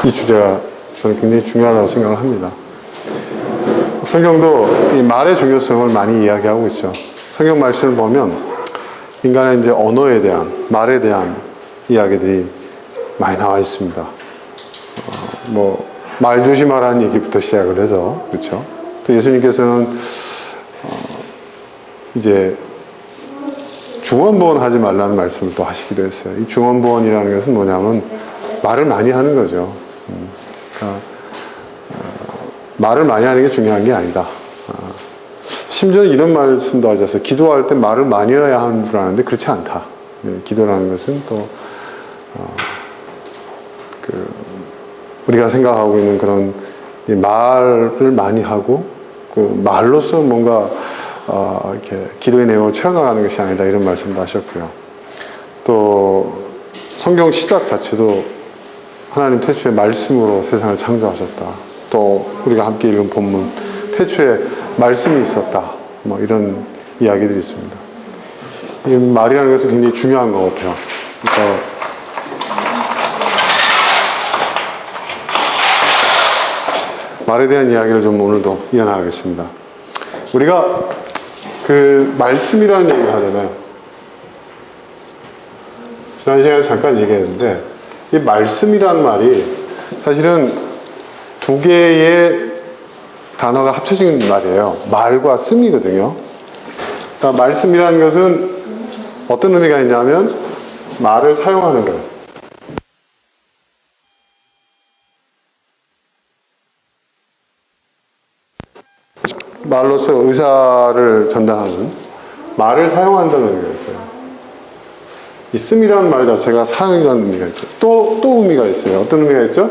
이 주제가 저는 굉장히 중요하다고 생각을 합니다. 성경도 이 말의 중요성을 많이 이야기하고 있죠. 성경 말씀을 보면 인간의 이제 언어에 대한, 말에 대한 이야기들이 많이 나와 있습니다. 말 조심하라는 얘기부터 시작을 해서, 그렇죠? 또 예수님께서는 이제 중언부언 하지 말라는 말씀을 또 하시기도 했어요. 이 중언부언이라는 것은 뭐냐면 말을 많이 하는 거죠. 그러니까 말을 많이 하는 게 중요한 게 아니다. 심지어 이런 말씀도 하셨어요. 기도할 때 말을 많이 해야 하는 줄 아는데 그렇지 않다. 기도라는 것은 또 우리가 생각하고 있는 그런 말을 많이 하고 그 말로서 뭔가 이렇게 기도의 내용을 채워나가는 것이 아니다, 이런 말씀도 하셨고요. 또 성경 시작 자체도 하나님 태초에 말씀으로 세상을 창조하셨다. 또 우리가 함께 읽은 본문 태초에 말씀이 있었다, 이런 이야기들이 있습니다. 이 말이라는 것은 굉장히 중요한 것 같아요. 그러니까 말에 대한 이야기를 좀 오늘도 이어나가겠습니다. 우리가 그 말씀이라는 얘기를 하잖아요. 지난 시간에 잠깐 얘기했는데 이 말씀이라는 말이 사실은 두 개의 단어가 합쳐진 말이에요. 말과 씀이거든요. 그러니까 말씀이라는 것은 어떤 의미가 있냐면 말을 사용하는 거예요. 말로서 의사를 전달하는, 말을 사용한다는 의미가 있어요. 이 씀이라는 말 자체가 사용이라는 의미가 있죠. 또 의미가 있어요. 어떤 의미가 있죠?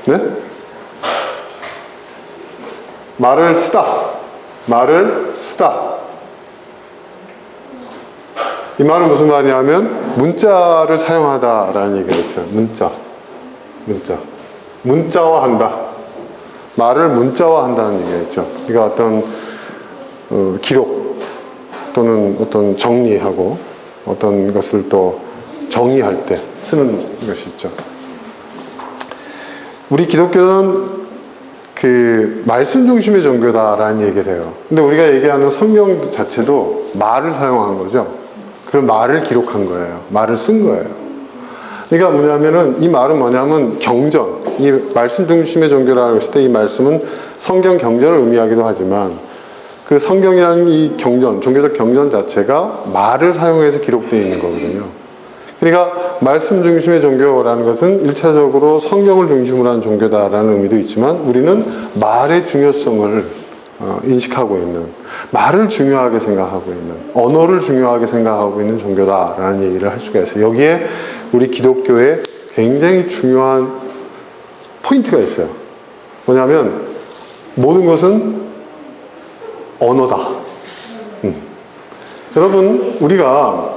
네? 말을 쓰다. 말을 쓰다. 이 말은 무슨 말이냐면 문자를 사용하다라는 얘기가 있어요. 문자. 문자화한다. 말을 문자화한다는 얘기가 있죠. 그러니까 어떤 기록 또는 어떤 정리하고 어떤 것을 또 정의할 때 쓰는 것이 있죠. 우리 기독교는 그 말씀 중심의 종교다라는 얘기를 해요. 근데 우리가 얘기하는 성경 자체도 말을 사용한 거죠. 그런 말을 기록한 거예요. 말을 쓴 거예요. 그러니까 뭐냐면은 이 말은 뭐냐면 경전, 이 말씀 중심의 종교라고 했을 때 이 말씀은 성경 경전을 의미하기도 하지만 그 성경이라는 이 경전, 종교적 경전 자체가 말을 사용해서 기록되어 있는 거거든요. 그러니까 말씀 중심의 종교라는 것은 1차적으로 성경을 중심으로 한 종교다라는 의미도 있지만 우리는 말의 중요성을 인식하고 있는, 말을 중요하게 생각하고 있는, 언어를 중요하게 생각하고 있는 종교다라는 얘기를 할 수가 있어요. 여기에 우리 기독교에 굉장히 중요한 포인트가 있어요. 뭐냐면 모든 것은 언어다. 여러분, 우리가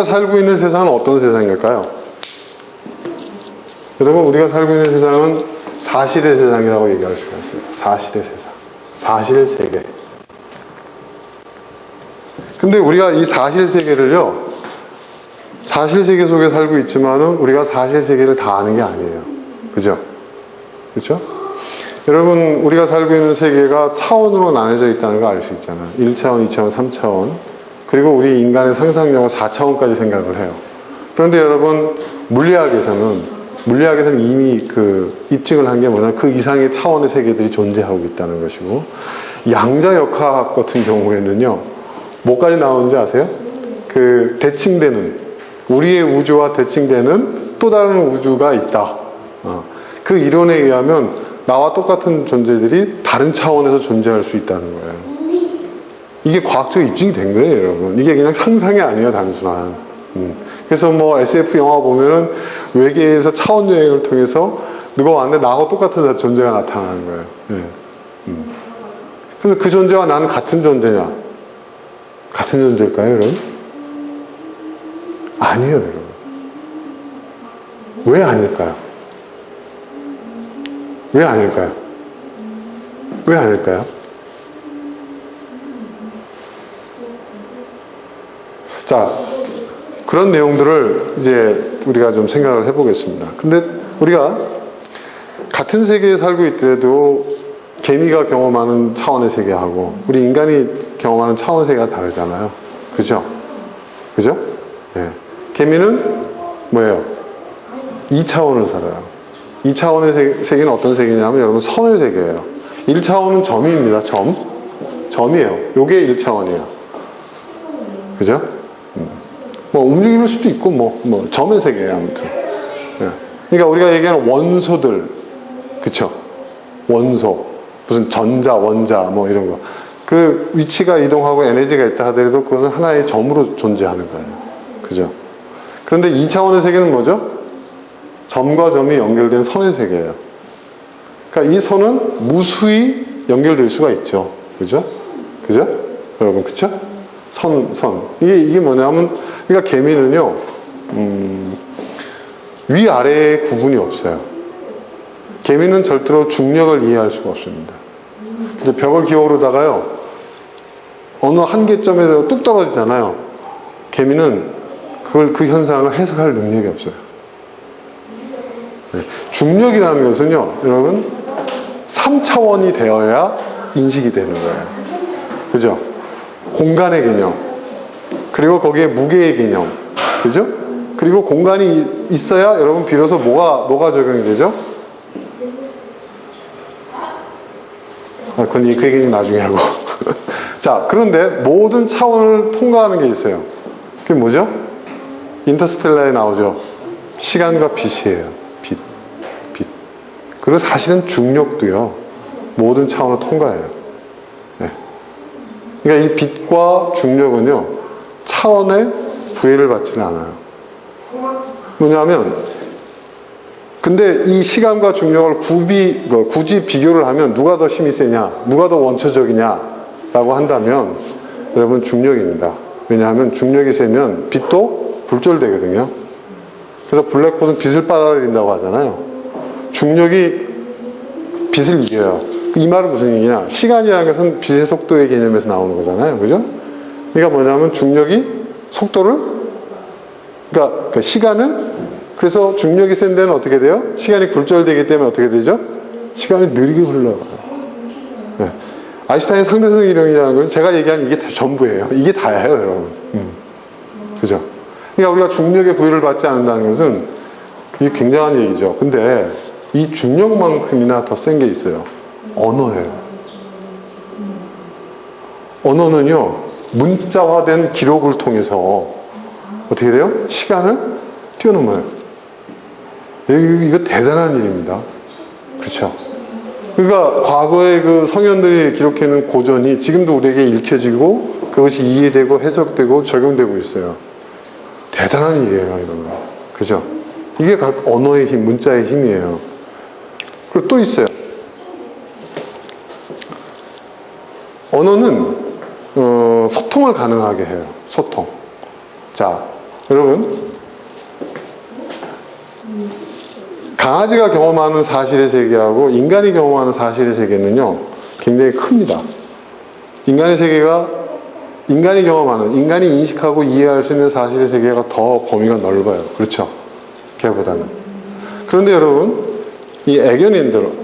살고 있는 세상은 어떤 세상일까요? 여러분, 우리가 살고 있는 세상은 사실의 세상이라고 얘기할 수가 있어요. 사실의 세상. 사실 세계. 근데 우리가 이 사실 세계를요, 사실 세계 속에 살고 있지만은 우리가 사실 세계를 다 아는 게 아니에요. 그죠? 그렇죠? 여러분, 우리가 살고 있는 세계가 차원으로 나눠져 있다는 거 알 수 있잖아요. 1차원, 2차원, 3차원. 그리고 우리 인간의 상상력은 4차원까지 생각을 해요. 그런데 여러분, 물리학에서는 이미 입증을 한 게 뭐냐, 그 이상의 차원의 세계들이 존재하고 있다는 것이고, 양자역학 같은 경우에는요, 뭐까지 나오는지 아세요? 우리의 우주와 대칭되는 또 다른 우주가 있다. 그 이론에 의하면 나와 똑같은 존재들이 다른 차원에서 존재할 수 있다는 거예요. 이게 과학적으로 입증이 된 거예요, 여러분. 이게 그냥 상상이 아니에요, 단순한. 그래서 SF 영화 보면은 외계에서 차원 여행을 통해서 누가 왔는데 나하고 똑같은 존재가 나타나는 거예요. 그래서 그 존재와 나는 같은 존재냐? 같은 존재일까요, 여러분? 아니에요, 여러분. 왜 아닐까요? 왜 아닐까요? 왜 아닐까요? 자, 그런 내용들을 이제 우리가 좀 생각을 해보겠습니다. 근데 우리가 같은 세계에 살고 있더라도 개미가 경험하는 차원의 세계하고 우리 인간이 경험하는 차원 세계가 다르잖아요. 그죠? 그죠? 네. 개미는 뭐예요? 2차원을 살아요. 2차원의 세계는 어떤 세계냐면 여러분 선의 세계예요. 1차원은 점입니다. 점이에요. 요게 1차원이에요. 그죠? 뭐 움직일 수도 있고 뭐 점의 세계예요. 아무튼. 네. 그러니까 우리가 얘기하는 원소들, 그쵸? 원소, 무슨 전자, 원자 뭐 이런 거. 그 위치가 이동하고 에너지가 있다 하더라도 그것은 하나의 점으로 존재하는 거예요. 그죠? 그런데 2차원의 세계는 뭐죠? 점과 점이 연결된 선의 세계예요. 그러니까 이 선은 무수히 연결될 수가 있죠. 그죠? 그죠? 여러분, 그쵸? 선. 이게 뭐냐면, 그러니까 개미는요, 위아래의 구분이 없어요. 개미는 절대로 중력을 이해할 수가 없습니다. 이제 벽을 기어오르다가요, 어느 한계점에서 뚝 떨어지잖아요. 개미는 그 현상을 해석할 능력이 없어요. 네. 중력이라는 것은요, 여러분, 3차원이 되어야 인식이 되는 거예요. 그죠? 공간의 개념. 그리고 거기에 무게의 개념. 그죠? 그리고 공간이 있어야 여러분 비로소 뭐가 적용이 되죠? 그건 그 얘기는 나중에 하고. 자, 그런데 모든 차원을 통과하는 게 있어요. 그게 뭐죠? 인터스텔라에 나오죠. 시간과 빛이에요. 빛. 그리고 사실은 중력도요. 모든 차원을 통과해요. 네. 그러니까 이 빛과 중력은요. 차원의 구애를 받지는 않아요. 뭐냐면 근데 이 시간과 중력을 굳이 비교를 하면 누가 더 힘이 세냐, 누가 더 원초적이냐 라고 한다면 여러분 중력입니다. 왜냐하면 중력이 세면 빛도 불절되거든요. 그래서 블랙홀은 빛을 빨아들인다고 하잖아요. 중력이 빛을 이겨요. 이 말은 무슨 얘기냐, 시간이라는 것은 빛의 속도의 개념에서 나오는 거잖아요. 그죠? 그러니까 뭐냐면 중력이 속도를, 그러니까 시간을, 그래서 중력이 센 데는 어떻게 돼요? 시간이 굴절되기 때문에 어떻게 되죠? 시간이 느리게 흘러가요. 네. 아인슈타인 상대성 이론이라는 것은 제가 얘기한 이게 전부예요. 이게 다예요, 여러분. 그죠? 그러니까 우리가 중력의 부여를 받지 않는다는 것은 이게 굉장한 얘기죠. 근데 이 중력만큼이나 더 센 게 있어요. 언어예요. 언어는요, 문자화된 기록을 통해서 어떻게 돼요? 시간을 뛰어넘어요. 이거 대단한 일입니다. 그렇죠? 그러니까 과거의 그 성현들이 기록해놓은 고전이 지금도 우리에게 읽혀지고 그것이 이해되고 해석되고 적용되고 있어요. 대단한 일이에요, 이런 거. 그죠? 이게 각 언어의 힘, 문자의 힘이에요. 그리고 또 있어요. 언어는 소통을 가능하게 해요. 소통. 자, 여러분, 강아지가 경험하는 사실의 세계하고 인간이 경험하는 사실의 세계는요, 굉장히 큽니다. 인간의 세계가, 인간이 경험하는, 인간이 인식하고 이해할 수 있는 사실의 세계가 더 범위가 넓어요. 그렇죠? 걔보다는. 그런데 여러분, 이 애견인들,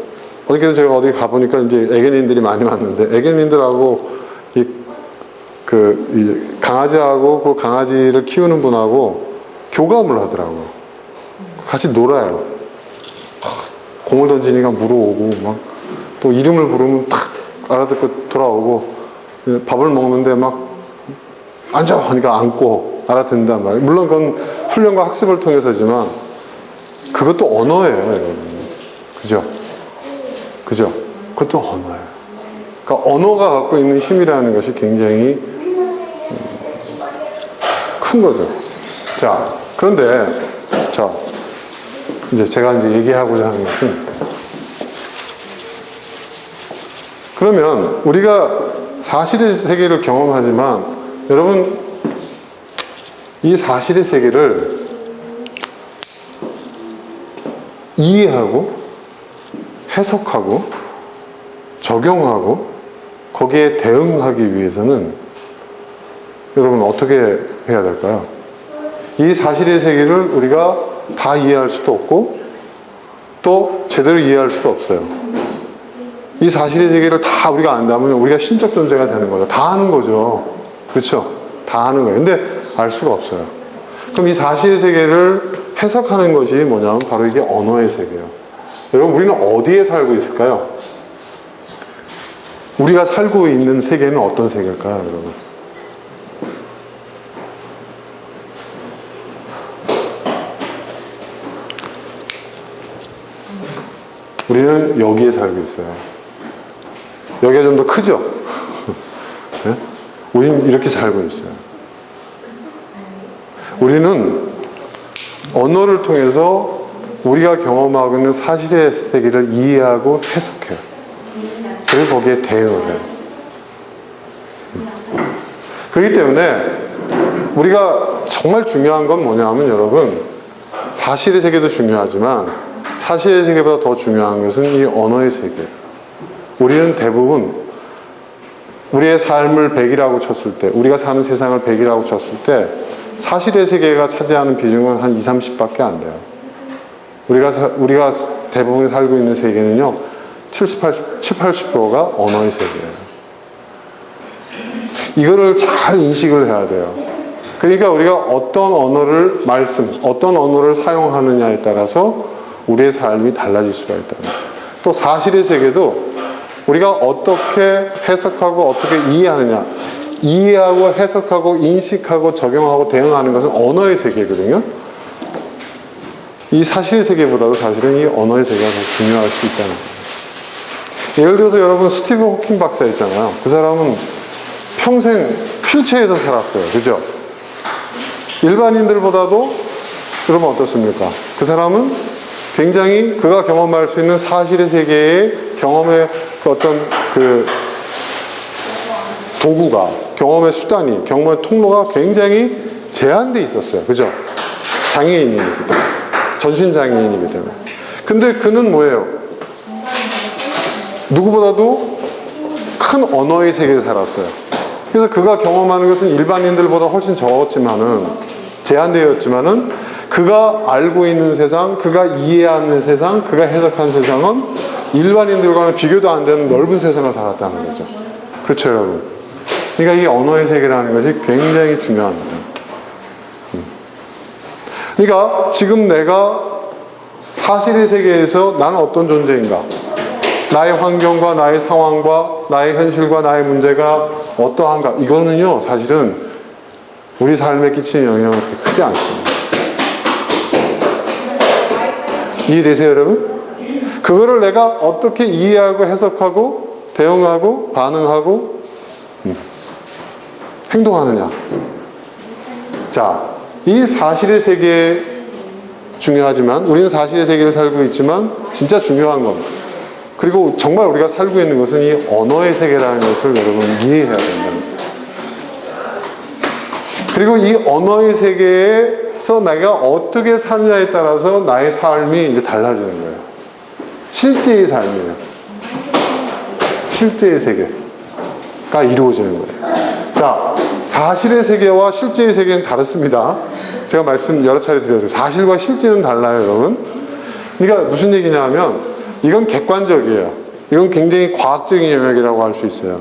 어저께도 제가 어디 가보니까 이제 애견인들이 많이 왔는데, 애견인들하고 이 강아지하고 그 강아지를 키우는 분하고 교감을 하더라고요. 같이 놀아요. 공을 던지니까 물어오고, 막, 또 이름을 부르면 탁 알아듣고 돌아오고, 밥을 먹는데 막, 앉아! 하니까 앉고 알아듣는단 말이에요. 물론 그건 훈련과 학습을 통해서지만, 그것도 언어예요, 여러분. 그죠? 그죠? 그것도 언어예요. 그러니까 언어가 갖고 있는 힘이라는 것이 굉장히 큰 거죠. 자, 그런데, 자, 이제 제가 이제 얘기하고자 하는 것은, 그러면 우리가 사실의 세계를 경험하지만 여러분 이 사실의 세계를 이해하고 해석하고 적용하고 거기에 대응하기 위해서는 여러분 어떻게 해야 될까요? 이 사실의 세계를 우리가 다 이해할 수도 없고 또 제대로 이해할 수도 없어요. 이 사실의 세계를 다 우리가 안다면 우리가 신적 존재가 되는 거죠. 다 아는 거죠. 그렇죠? 다 아는 거예요. 근데 알 수가 없어요. 그럼 이 사실의 세계를 해석하는 것이 뭐냐면 바로 이게 언어의 세계예요. 여러분, 우리는 어디에 살고 있을까요? 우리가 살고 있는 세계는 어떤 세계일까요, 여러분? 우리는 여기에 살고 있어요. 여기가 좀 더 크죠? 네? 우리는 이렇게 살고 있어요. 우리는 언어를 통해서 우리가 경험하고 있는 사실의 세계를 이해하고 해석해요. 그리고 거기에 대응을 해요. 그렇기 때문에 우리가 정말 중요한 건 뭐냐면 여러분, 사실의 세계도 중요하지만 사실의 세계보다 더 중요한 것은 이 언어의 세계예요. 우리는 대부분 우리의 삶을 100이라고 쳤을 때, 우리가 사는 세상을 100이라고 쳤을 때 사실의 세계가 차지하는 비중은 한 20, 30밖에 안 돼요. 우리가 대부분 살고 있는 세계는요, 70, 80%가 언어의 세계예요. 이거를 잘 인식을 해야 돼요. 그러니까 우리가 어떤 언어를 어떤 언어를 사용하느냐에 따라서 우리의 삶이 달라질 수가 있다는 거예요. 또 사실의 세계도 우리가 어떻게 해석하고 어떻게 이해하느냐, 이해하고 해석하고 인식하고 적용하고 대응하는 것은 언어의 세계거든요. 이 사실의 세계보다도 사실은 이 언어의 세계가 더 중요할 수 있다는 거예요. 예를 들어서 여러분, 스티브 호킹 박사 있잖아요. 그 사람은 평생 휠체어에서 살았어요. 그죠? 일반인들보다도 여러분 어떻습니까? 그 사람은 굉장히 그가 경험할 수 있는 사실의 세계의 경험의 어떤 그 도구가, 경험의 수단이, 경험의 통로가 굉장히 제한되어 있었어요. 그죠? 장애인이기 때문에. 전신장애인이기 때문에. 근데 그는 뭐예요? 누구보다도 큰 언어의 세계에 살았어요. 그래서 그가 경험하는 것은 일반인들보다 훨씬 적었지만은, 제한되었지만은, 그가 알고 있는 세상, 그가 이해하는 세상, 그가 해석한 세상은 일반인들과는 비교도 안 되는 넓은 세상을 살았다는 거죠. 그렇죠, 여러분? 그러니까 이 언어의 세계라는 것이 굉장히 중요합니다. 그러니까 지금 내가 사실의 세계에서 나는 어떤 존재인가? 나의 환경과 나의 상황과 나의 현실과 나의 문제가 어떠한가? 이거는요, 사실은 우리 삶에 끼치는 영향은 그렇게 크지 않습니다. 이해되세요, 여러분? 그거를 내가 어떻게 이해하고 해석하고 대응하고 반응하고 행동하느냐. 자, 이 사실의 세계 중요하지만, 우리는 사실의 세계를 살고 있지만 진짜 중요한 건, 그리고 정말 우리가 살고 있는 것은 이 언어의 세계라는 것을 여러분 이해해야 된다는 거예요. 그리고 이 언어의 세계에서 내가 어떻게 사느냐에 따라서 나의 삶이 이제 달라지는 거예요. 실제의 삶이에요. 실제의 세계가 이루어지는 거예요. 자, 사실의 세계와 실제의 세계는 다릅니다. 제가 말씀 여러 차례 드렸어요. 사실과 실제는 달라요, 여러분. 그러니까 무슨 얘기냐 하면, 이건 객관적이에요. 이건 굉장히 과학적인 영역이라고 할 수 있어요.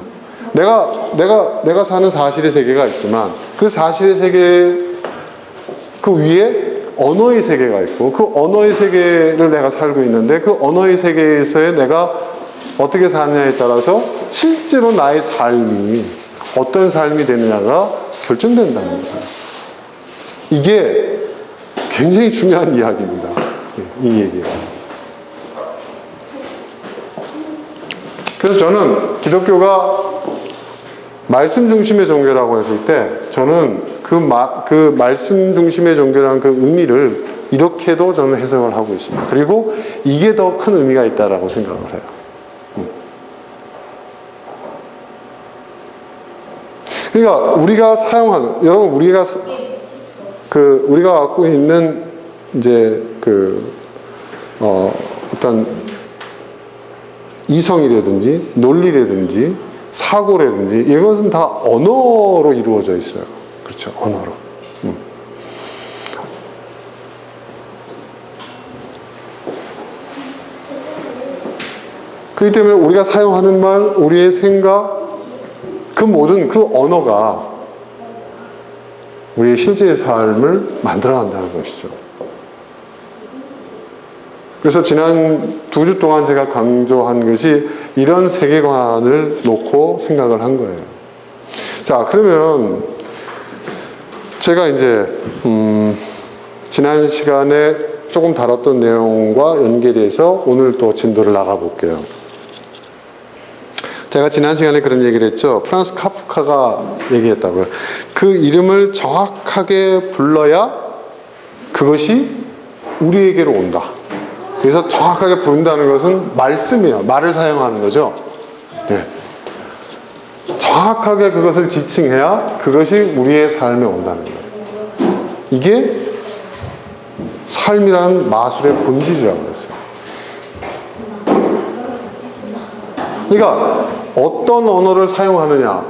내가 사는 사실의 세계가 있지만, 그 사실의 세계 그 위에 언어의 세계가 있고, 그 언어의 세계를 내가 살고 있는데, 그 언어의 세계에서의 내가 어떻게 사느냐에 따라서 실제로 나의 삶이 어떤 삶이 되느냐가 결정된다는 거예요. 이게 굉장히 중요한 이야기입니다. 이 얘기가. 그래서 저는 기독교가 말씀 중심의 종교라고 했을 때, 저는 그 말씀 중심의 종교라는 그 의미를 이렇게도 저는 해석을 하고 있습니다. 그리고 이게 더 큰 의미가 있다라고 생각을 해요. 그러니까 우리가 사용하는, 여러분, 우리가 갖고 있는 이제 어떤 이성이라든지 논리라든지 사고라든지 이것은 다 언어로 이루어져 있어요. 그렇죠, 언어로. 그렇기 때문에 우리가 사용하는 말, 우리의 생각, 그 모든 그 언어가 우리의 실제의 삶을 만들어간다는 것이죠. 그래서 지난 2주 동안 제가 강조한 것이 이런 세계관을 놓고 생각을 한 거예요. 자, 그러면 제가 이제 지난 시간에 조금 다뤘던 내용과 연계돼서 오늘 또 진도를 나가볼게요. 제가 지난 시간에 그런 얘기를 했죠. 프란츠 카프카가 얘기했다고요. 그 이름을 정확하게 불러야 그것이 우리에게로 온다. 그래서 정확하게 부른다는 것은 말씀이에요. 말을 사용하는 거죠. 네. 정확하게 그것을 지칭해야 그것이 우리의 삶에 온다는 거예요. 이게 삶이라는 마술의 본질이라고 그랬어요. 그러니까 어떤 언어를 사용하느냐,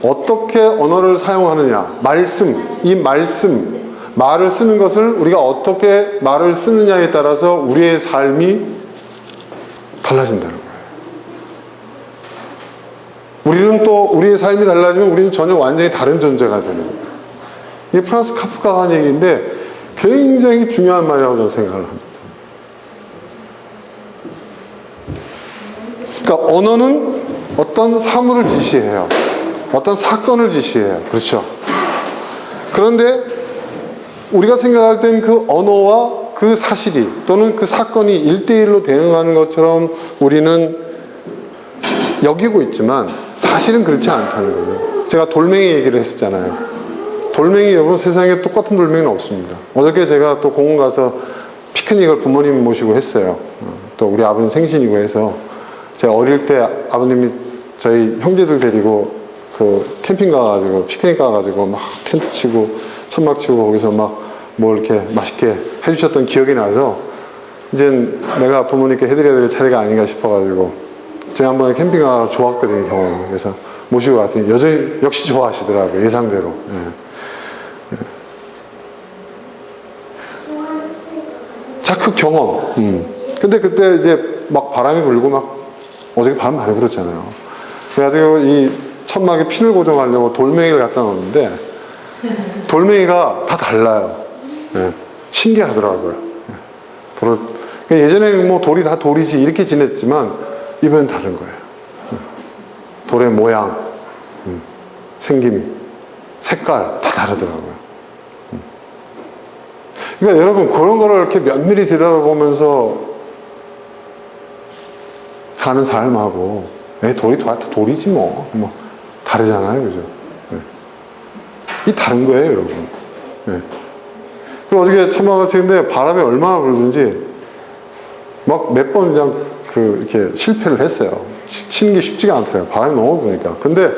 어떻게 언어를 사용하느냐, 말씀, 이 말씀, 말을 쓰는 것을 우리가 어떻게 말을 쓰느냐에 따라서 우리의 삶이 달라진다는 거예요. 우리는 또 우리의 삶이 달라지면 우리는 전혀 완전히 다른 존재가 되는 거예요. 이게 프란츠 카프카가 한 얘기인데 굉장히 중요한 말이라고 저는 생각을 합니다. 그러니까 언어는 어떤 사물을 지시해요. 어떤 사건을 지시해요. 그렇죠? 그런데 우리가 생각할 땐 그 언어와 그 사실이 또는 그 사건이 1대1로 대응하는 것처럼 우리는 여기고 있지만 사실은 그렇지 않다는 거예요. 제가 돌멩이 얘기를 했었잖아요. 돌멩이 여러분 세상에 똑같은 돌멩이는 없습니다. 어저께 제가 또 공원 가서 피크닉을 부모님 모시고 했어요. 또 우리 아버님 생신이고 해서 제가 어릴 때 아버님이 저희 형제들 데리고 그 캠핑 가가지고 피크닉 가가지고 막 텐트 치고 천막 치고 거기서 막 뭐 이렇게 맛있게 해주셨던 기억이 나서 이제 내가 부모님께 해드려야 될 차례가 아닌가 싶어가지고 지난번에 캠핑 가서 좋았거든요, 경험. 그래서 모시고 갔더니 여전히 역시 좋아하시더라고요, 예상대로. 예. 자, 그 경험. 근데 그때 이제 막 바람이 불고 막 어저께 바람 많이 불었잖아요. 그래가지고 이 천막에 핀을 고정하려고 돌멩이를 갖다 놓는데 돌멩이가 다 달라요. 예. 신기하더라고요. 예. 예전에는 뭐 돌이 다 돌이지 이렇게 지냈지만 이번엔 다른 거예요. 돌의 모양, 생김, 색깔 다 다르더라고요. 그러니까 여러분 그런 거를 이렇게 면밀히 들여다보면서 사는 삶하고 돌이 다 돌이지 뭐 다르잖아요, 그죠? 이 다른 거예요, 여러분. 그리고 어저께 천막을 치는데 바람이 얼마나 불든지 막 몇 번 그냥 이렇게 실패를 했어요. 치는 게 쉽지가 않더라고요. 바람이 너무 부니까. 근데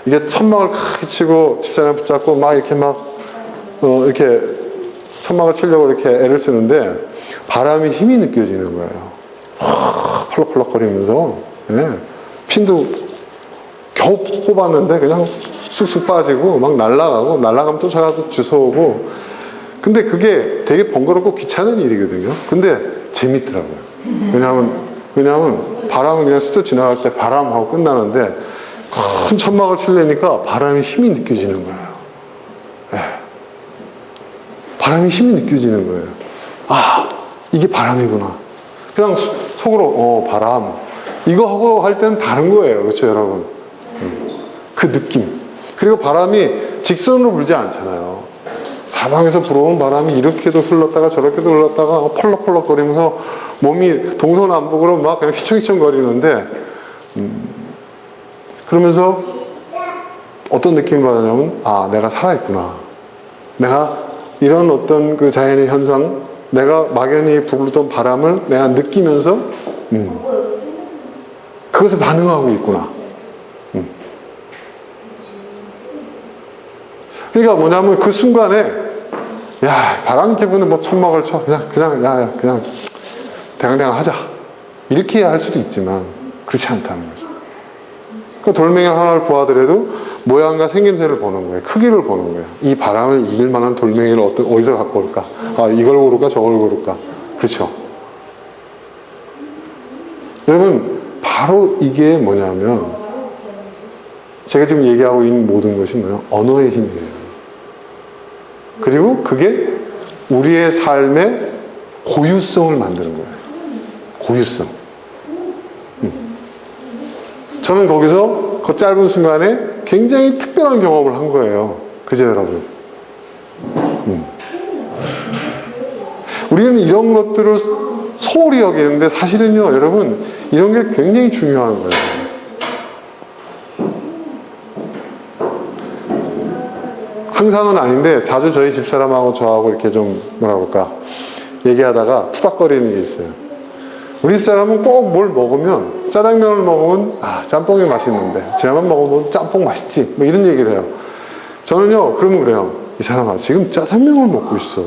이게 천막을 크게 치고 집사람을 붙잡고 막 이렇게 이렇게 천막을 치려고 이렇게 애를 쓰는데 바람이 힘이 느껴지는 거예요. 펄럭펄럭거리면서. 예. 핀도 겨우 뽑았는데 그냥 쑥쑥 빠지고 막 날아가면 쫓아가고 주워오고. 근데 그게 되게 번거롭고 귀찮은 일이거든요. 근데 재밌더라고요. 왜냐하면 바람은 그냥 스쳐 지나갈 때 바람하고 끝나는데 큰 천막을 치려니까 바람의 힘이 느껴지는 거예요. 예. 바람의 힘이 느껴지는 거예요. 아, 이게 바람이구나. 그냥 속으로 바람. 이거 하고 할 때는 다른 거예요. 그렇죠, 여러분? 그 느낌. 그리고 바람이 직선으로 불지 않잖아요. 사방에서 불어오는 바람이 이렇게도 흘렀다가 저렇게도 흘렀다가 펄럭펄럭 거리면서 몸이 동서남북으로 막 그냥 휘청휘청 거리는데 그러면서 어떤 느낌을 받냐면 아, 내가 살아있구나. 내가 이런 어떤 그 자연의 현상, 내가 막연히 부르던 바람을 내가 느끼면서 그것에 반응하고 있구나. 그러니까 뭐냐면 그 순간에 야, 바람 기분에 뭐 천막을 쳐 그냥 대강대강 하자 이렇게 할 수도 있지만 그렇지 않다는 거죠. 그 돌멩이 하나를 구하더라도 모양과 생김새를 보는 거예요. 크기를 보는 거예요. 이 바람을 이길 만한 돌멩이를 어디서 갖고 올까? 아, 이걸 고를까 저걸 고를까? 그렇죠. 여러분, 바로 이게 뭐냐면 제가 지금 얘기하고 있는 모든 것이 뭐냐? 언어의 힘이에요. 그리고 그게 우리의 삶의 고유성을 만드는 거예요. 고유성. 저는 거기서 그 짧은 순간에 굉장히 특별한 경험을 한 거예요. 그죠, 여러분? 우리는 이런 것들을 소홀히 여기는데 사실은요, 여러분, 이런 게 굉장히 중요한 거예요. 항상은 아닌데 자주 저희 집사람하고 저하고 이렇게 좀 뭐라 그럴까 얘기하다가 투닥거리는 게 있어요. 우리 집사람은 꼭 뭘 먹으면 짜장면을 먹으면 짬뽕이 맛있는데 쟤만 먹으면 짬뽕 맛있지 뭐 이런 얘기를 해요. 저는요 그러면 그래요. 이 사람아 지금 짜장면을 먹고 있어.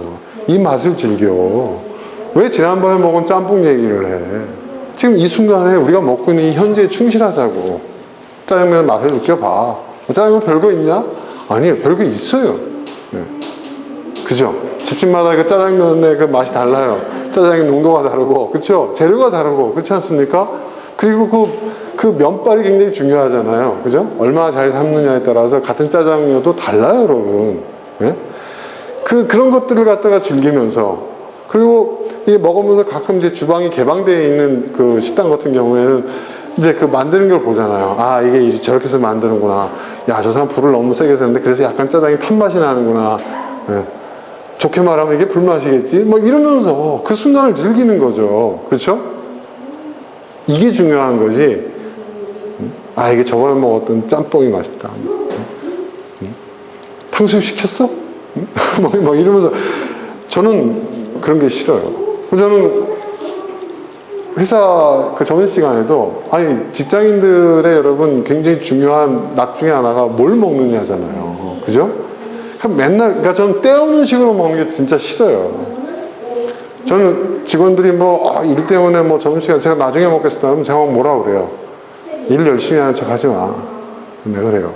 이 맛을 즐겨. 왜 지난번에 먹은 짬뽕 얘기를 해. 지금 이 순간에 우리가 먹고 있는 이 현재에 충실하자고. 짜장면 맛을 느껴봐. 짜장면 별거 있냐? 아니에요. 별거 있어요. 네. 그죠? 집집마다 그 짜장면의 그 맛이 달라요. 짜장의 농도가 다르고, 그쵸? 재료가 다르고, 그렇지 않습니까? 그리고 그 면발이 굉장히 중요하잖아요. 그죠? 얼마나 잘 삶느냐에 따라서 같은 짜장면도 달라요, 여러분. 네? 그런 것들을 갖다가 즐기면서, 그리고 이게 먹으면서 가끔 이제 주방이 개방되어 있는 그 식당 같은 경우에는 이제 그 만드는 걸 보잖아요. 이게 저렇게 해서 만드는구나. 야, 저 사람 불을 너무 세게 썼는데 그래서 약간 짜장이 탄맛이 나는구나. 네. 좋게 말하면 이게 불맛이겠지? 뭐 이러면서 그 순간을 즐기는 거죠. 그렇죠? 이게 중요한 거지. 이게 저번에 먹었던 짬뽕이 맛있다. 탕수육 시켰어? 뭐 이러면서 저는 그런 게 싫어요. 저는 회사 그 점심시간에도 직장인들의 여러분 굉장히 중요한 낙 중에 하나가 뭘 먹느냐잖아요. 그죠? 맨날, 그러니까 저는 때우는 식으로 먹는 게 진짜 싫어요. 저는 직원들이 일 때문에 점심시간 제가 나중에 먹겠습니다. 그러면 제가 뭐라 그래요? 일 열심히 하는 척 하지 마. 내가 그래요.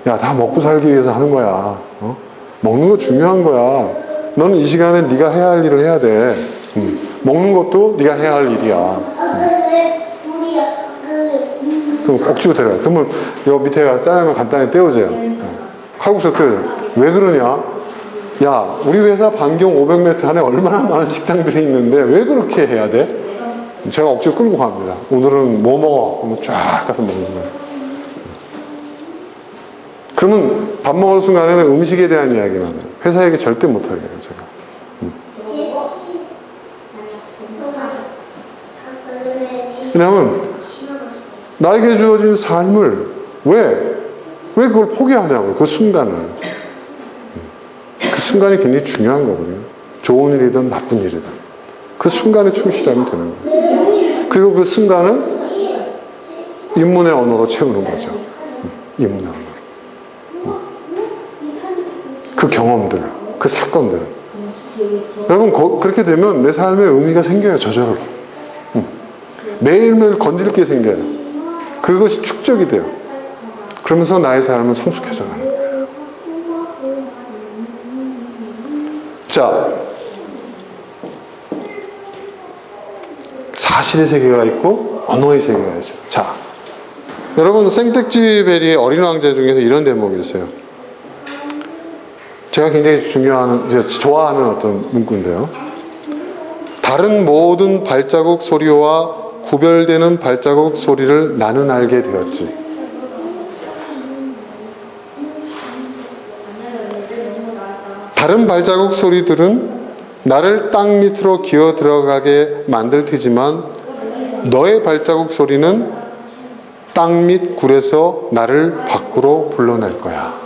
야, 다 먹고 살기 위해서 하는 거야. 먹는 거 중요한 거야. 너는 이 시간에 네가 해야 할 일을 해야 돼. 먹는 것도 네가 해야 할 일이야. 그럼 억지로 데려요. 그러면 여 밑에 가서 짜장면 간단히 때우세요. 칼국수 때우세요. 왜 그러냐? 야, 우리 회사 반경 500m 안에 얼마나 많은 식당들이 있는데 왜 그렇게 해야 돼? 제가 억지로 끌고 갑니다. 오늘은 뭐 먹어? 그러면 쫙 가서 먹는 거예요. 그러면 밥 먹을 순간에는 음식에 대한 이야기만 해요. 회사 얘기 절대 못하게 해요, 제가. 왜냐하면 나에게 주어진 삶을 왜 그걸 포기하냐고요. 그 순간을. 그 순간이 굉장히 중요한 거거든요. 좋은 일이든 나쁜 일이든 그 순간에 충실하면 되는 거예요. 그리고 그 순간을 인문의 언어로 채우는 거죠. 인문의 언어로. 그 경험들, 그 사건들. 여러분 그렇게 되면 내 삶에 의미가 생겨요. 저절로. 매일매일 건질 게 생겨요. 그것이 축적이 돼요. 그러면서 나의 삶은 성숙해져 가는 거예요. 자, 사실의 세계가 있고 언어의 세계가 있어요. 자, 여러분 생텍쥐베리의 어린 왕자 중에서 이런 대목이 있어요. 제가 굉장히 좋아하는 어떤 문구인데요. 다른 모든 발자국 소리와 구별되는 발자국 소리를 나는 알게 되었지. 다른 발자국 소리들은 나를 땅 밑으로 기어 들어가게 만들 테지만 너의 발자국 소리는 땅 밑 굴에서 나를 밖으로 불러낼 거야.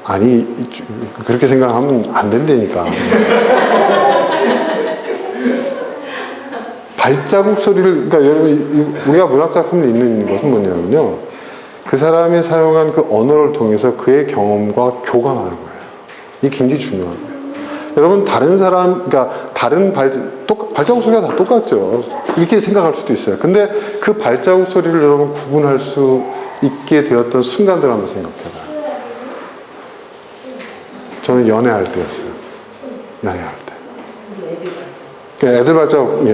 아니, 그렇게 생각하면 안 된다니까. 발자국 소리를, 그러니까 여러분, 우리가 문학작품을 읽는 것은 뭐냐면요. 그 사람이 사용한 그 언어를 통해서 그의 경험과 교감하는 거예요. 이게 굉장히 중요한 거예요. 여러분, 다른 사람, 그러니까 다른 발자국 소리가 다 똑같죠. 이렇게 생각할 수도 있어요. 근데 그 발자국 소리를 여러분 구분할 수 있게 되었던 순간들 한번 생각해봐요. 저는 연애할 때였어요. 연애할 때. 애들 발자국,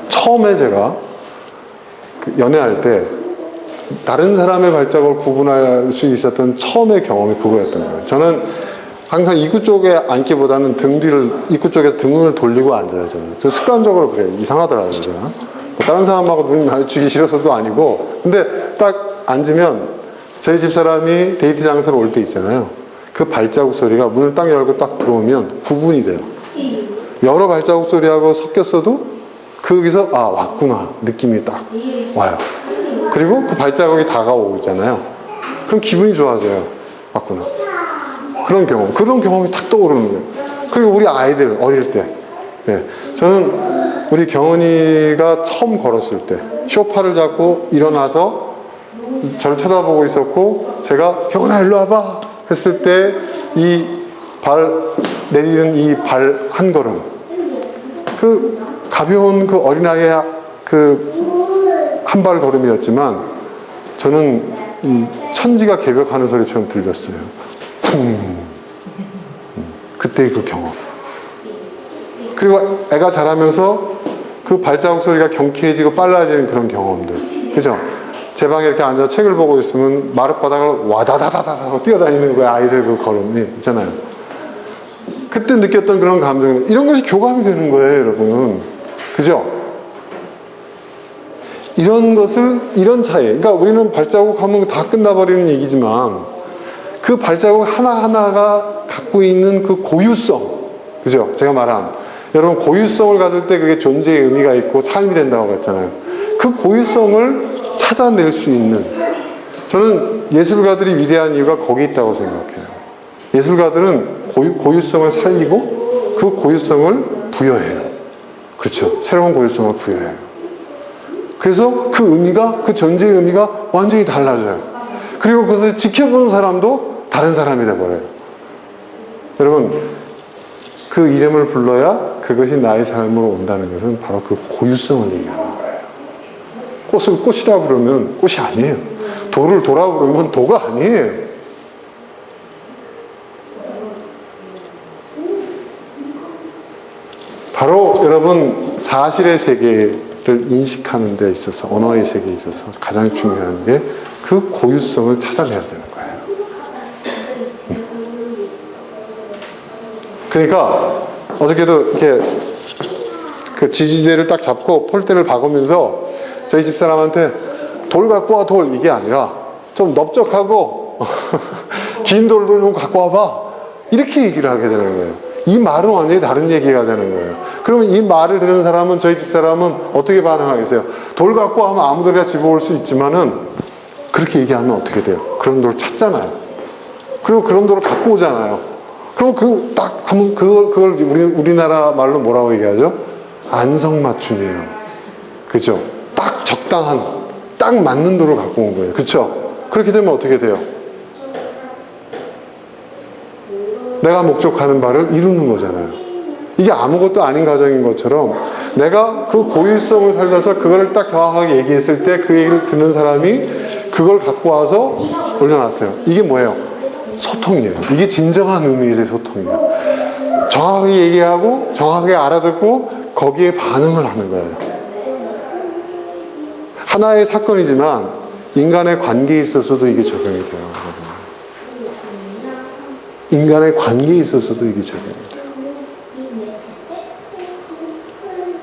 처음에 제가 연애할 때 다른 사람의 발자국을 구분할 수 있었던 처음의 경험이 그거였던 거예요. 저는 항상 입구 쪽에 앉기보다는 등 뒤를, 입구 쪽에 등을 돌리고 앉아요, 저는. 저 습관적으로 그래요. 이상하더라고요, 제가. 뭐 다른 사람하고 눈 마주치기 싫어서도 아니고. 근데 딱 앉으면 저희 집사람이 데이트 장소로 올 때 있잖아요. 그 발자국 소리가 문을 딱 열고 딱 들어오면 구분이 돼요. 여러 발자국 소리하고 섞였어도 거기서 아 왔구나 느낌이 딱 와요. 그리고 그 발자국이 다가오잖아요. 그럼 기분이 좋아져요. 왔구나. 그런 경험이 탁 떠오르는 거예요. 그리고 우리 아이들 어릴 때, 저는 우리 경은이가 처음 걸었을 때 쇼파를 잡고 일어나서 저를 쳐다보고 있었고, 제가 경은아 일로 와봐 했을 때 이 발 내리는 이 발 한 걸음, 그 가벼운 그 어린아이의 그 한 발 걸음이었지만 저는 이 천지가 개벽하는 소리처럼 들렸어요. 그때의 그 경험. 그리고 애가 자라면서 그 발자국 소리가 경쾌해지고 빨라지는 그런 경험들. 그죠? 제 방에 이렇게 앉아서 책을 보고 있으면 마룻바닥을 와다다다다 하고 뛰어다니는 거예요. 아이들 그 걸음이 있잖아요. 그때 느꼈던 그런 감정, 이런 것이 교감이 되는 거예요, 여러분. 그죠? 이런 것을, 이런 차이. 그러니까 우리는 발자국 하면 다 끝나버리는 얘기지만 그 발자국 하나하나가 갖고 있는 그 고유성. 그죠? 제가 말한. 여러분, 고유성을 가질 때 그게 존재의 의미가 있고 삶이 된다고 했잖아요. 그 고유성을 찾아낼 수 있는. 저는 예술가들이 위대한 이유가 거기 있다고 생각해요. 예술가들은 고유성을 살리고 그 고유성을 부여해요. 그렇죠. 새로운 고유성을 부여해요. 그래서 그 의미가, 그 존재의 의미가 완전히 달라져요. 그리고 그것을 지켜보는 사람도 다른 사람이 돼버려요. 여러분, 그 이름을 불러야 그것이 나의 삶으로 온다는 것은 바로 그 고유성을 얘기하는 거예요. 꽃을 꽃이라 부르면 꽃이 아니에요. 돌을 돌아 부르면 도가 아니에요. 바로 여러분, 사실의 세계를 인식하는 데 있어서, 언어의 세계에 있어서 가장 중요한 게 그 고유성을 찾아내야 되는 거예요. 그러니까 어저께도 이렇게 그 지지대를 딱 잡고 폴대를 박으면서 저희 집사람한테 돌 갖고 와, 돌, 이게 아니라 좀 넓적하고 긴 돌들 좀 갖고 와봐, 이렇게 얘기를 하게 되는 거예요. 이 말은 완전히 다른 얘기가 되는 거예요. 그러면 이 말을 들은 사람은, 저희 집사람은 어떻게 반응하겠어요? 돌 갖고 하면 아무데나 집어올 수 있지만은 그렇게 얘기하면 어떻게 돼요? 그런 돌을 찾잖아요. 그리고 그런 돌을 갖고 오잖아요. 그럼 그 딱 하면 그걸 우리나라 말로 뭐라고 얘기하죠? 안성맞춤이에요. 그죠? 딱 적당한, 딱 맞는 돌을 갖고 온 거예요. 그쵸? 그렇게 되면 어떻게 돼요? 내가 목적하는 바를 이루는 거잖아요. 이게 아무것도 아닌 과정인 것처럼 내가 그 고유성을 살려서 그거를 딱 정확하게 얘기했을 때 그 얘기를 듣는 사람이 그걸 갖고 와서 올려놨어요. 이게 뭐예요? 소통이에요. 이게 진정한 의미에서의 소통이에요. 정확하게 얘기하고 정확하게 알아듣고 거기에 반응을 하는 거예요. 하나의 사건이지만 인간의 관계에 있어서도 이게 적용이 돼요. 인간의 관계에 있어서도 이게 적용이 돼요.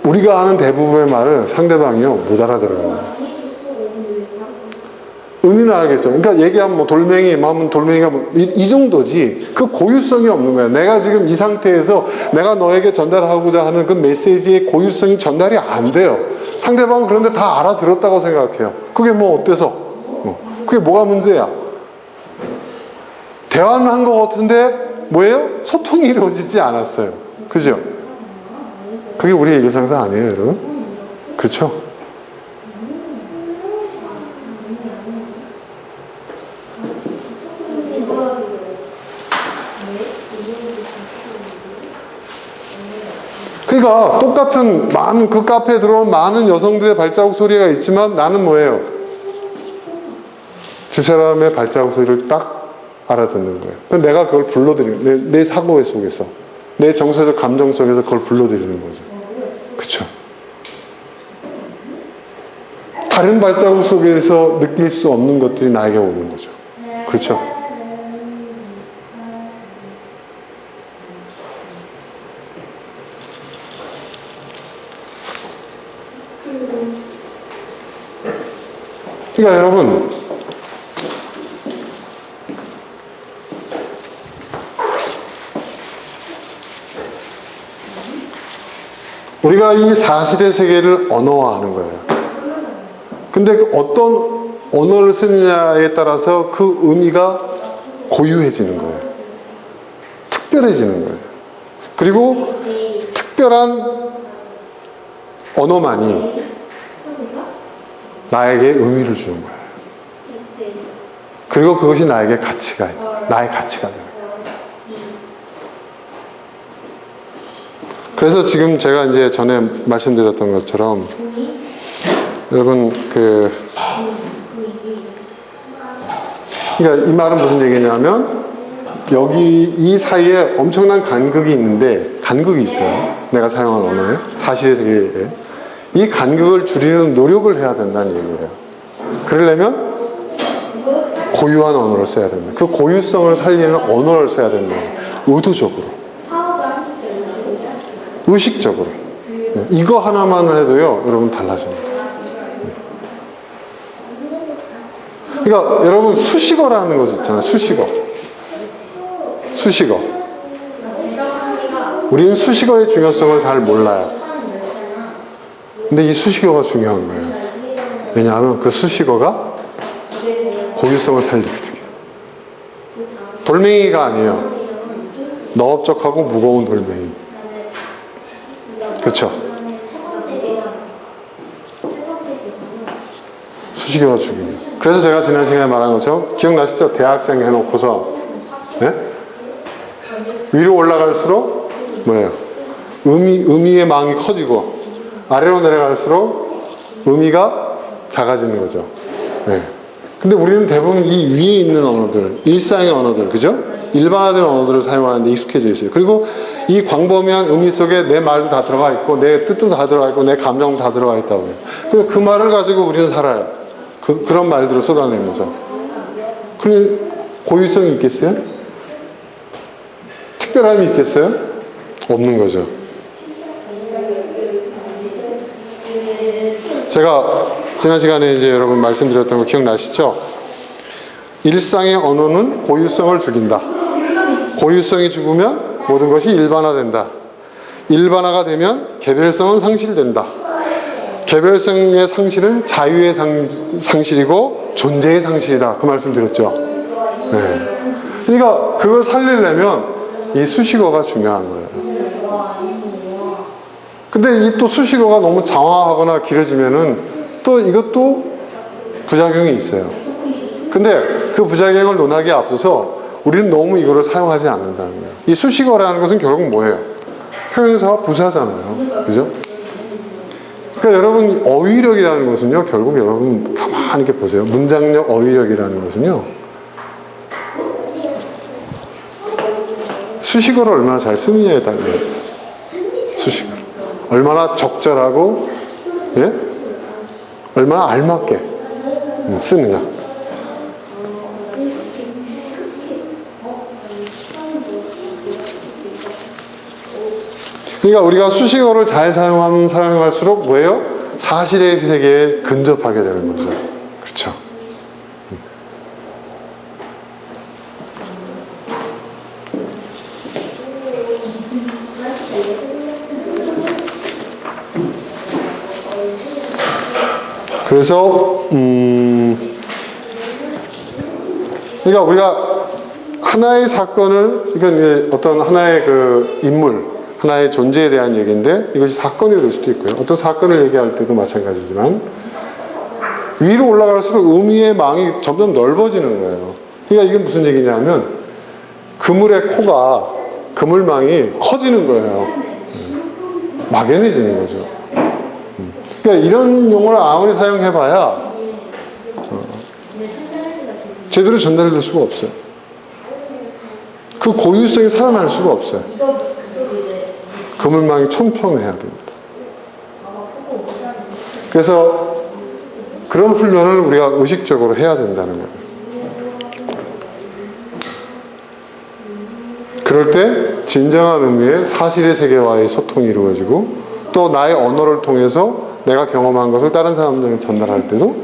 우리가 아는 대부분의 말을 상대방이요 못 알아들어요. 의미는 알겠죠. 그러니까 얘기하면 뭐 돌멩이, 마음은 돌멩이가 뭐 이 정도지 그 고유성이 없는 거야. 내가 지금 이 상태에서 내가 너에게 전달하고자 하는 그 메시지의 고유성이 전달이 안 돼요. 상대방은 그런데 다 알아들었다고 생각해요. 그게 뭐 어때서? 그게 뭐가 문제야? 대화는 한 것 같은데 뭐예요? 소통이 이루어지지 않았어요. 그죠? 그게 우리의 일상사 아니에요, 여러분? 그렇죠? 그러니까 똑같은 많은 그 카페에 들어온 많은 여성들의 발자국 소리가 있지만 나는 뭐예요? 집사람의 발자국 소리를 딱 알아듣는 거예요. 그래서 내가 그걸 불러드리는, 내 사고 속에서, 내 정서적 감정 속에서 그걸 불러드리는 거죠. 그쵸? 다른 발자국 속에서 느낄 수 없는 것들이 나에게 오는 거죠. 그렇죠? 그러니까 여러분, 우리가 이 사실의 세계를 언어화하는 거예요. 근데 어떤 언어를 쓰느냐에 따라서 그 의미가 고유해지는 거예요. 특별해지는 거예요. 그리고 특별한 언어만이 나에게 의미를 주는 거예요. 그리고 그것이 나에게 가치가, 나의 가치가 돼요. 그래서 지금 제가 이제 전에 말씀드렸던 것처럼 여러분 그러니까 이 말은 무슨 얘기냐면 여기 이 사이에 엄청난 간극이 있는데 간극이 있어요. 내가 사용한 언어에 사실의 세계에 이 간극을 줄이는 노력을 해야 된다는 얘기예요. 그러려면 고유한 언어를 써야 된다. 그 고유성을 살리는 언어를 써야 된다. 의도적으로, 의식적으로. 이거 하나만을 해도요, 여러분 달라집니다. 그러니까 여러분 수식어라는 거 있잖아요. 수식어. 우리는 수식어의 중요성을 잘 몰라요. 근데 이 수식어가 중요한 거예요. 왜냐하면 그 수식어가 고유성을 살리거든요. 돌멩이가 아니에요. 너업적하고 무거운 돌멩이. 그렇죠? 수식어가 중요해요. 그래서 제가 지난 시간에 말한 것처럼 기억나시죠? 대학생 해놓고서 네? 위로 올라갈수록 뭐예요? 의미의 망이 커지고 아래로 내려갈수록 의미가 작아지는 거죠. 네. 근데 우리는 대부분 이 위에 있는 언어들, 일상의 언어들, 그죠? 일반화된 언어들을 사용하는데 익숙해져 있어요. 그리고 이 광범위한 의미 속에 내 말도 다 들어가 있고 내 뜻도 다 들어가 있고 내 감정도 다 들어가 있다고 해요. 그리고 그 말을 가지고 우리는 살아요. 그런 말들을 쏟아내면서. 그런데 고유성이 있겠어요? 특별함이 있겠어요? 없는 거죠. 제가 지난 시간에 이제 여러분 말씀드렸던 거 기억나시죠? 일상의 언어는 고유성을 죽인다. 고유성이 죽으면 모든 것이 일반화된다. 일반화가 되면 개별성은 상실된다. 개별성의 상실은 자유의 상실이고 존재의 상실이다. 그 말씀 드렸죠. 네. 그러니까 그걸 살리려면 이 수식어가 중요한 거예요. 근데 이 또 수식어가 너무 장화하거나 길어지면은 또 이것도 부작용이 있어요. 근데 그 부작용을 논하기에 앞서서 우리는 너무 이거를 사용하지 않는다는 거예요. 이 수식어라는 것은 결국 뭐예요? 표현사와 부사잖아요. 그죠? 그러니까 여러분 어휘력이라는 것은요, 결국 여러분 가만히 이렇게 보세요. 문장력 어휘력이라는 것은요, 수식어를 얼마나 잘 쓰느냐에 따라요. 수식어를 얼마나 적절하고, 예? 얼마나 알맞게 쓰느냐. 그러니까 우리가 수식어를 잘 사용하면 사용할수록 뭐예요? 사실의 세계에 근접하게 되는 거죠. 그렇죠? 그래서 그러니까 우리가 하나의 사건을, 그러니까 어떤 하나의 그 인물, 하나의 존재에 대한 얘기인데 이것이 사건이 될 수도 있고요. 어떤 사건을 얘기할 때도 마찬가지지만 위로 올라갈수록 의미의 망이 점점 넓어지는 거예요. 그러니까 이게 무슨 얘기냐면 그물의 코가, 그물망이 커지는 거예요. 막연해지는 거죠. 그러니까 이런 용어를 아무리 사용해봐야 제대로 전달될 수가 없어요. 그 고유성이 살아날 수가 없어요. 그물망이 촘촘해야 됩니다. 그래서 그런 훈련을 우리가 의식적으로 해야 된다는 거예요. 그럴 때 진정한 의미의 사실의 세계와의 소통이 이루어지고 또 나의 언어를 통해서 내가 경험한 것을 다른 사람들에게 전달할 때도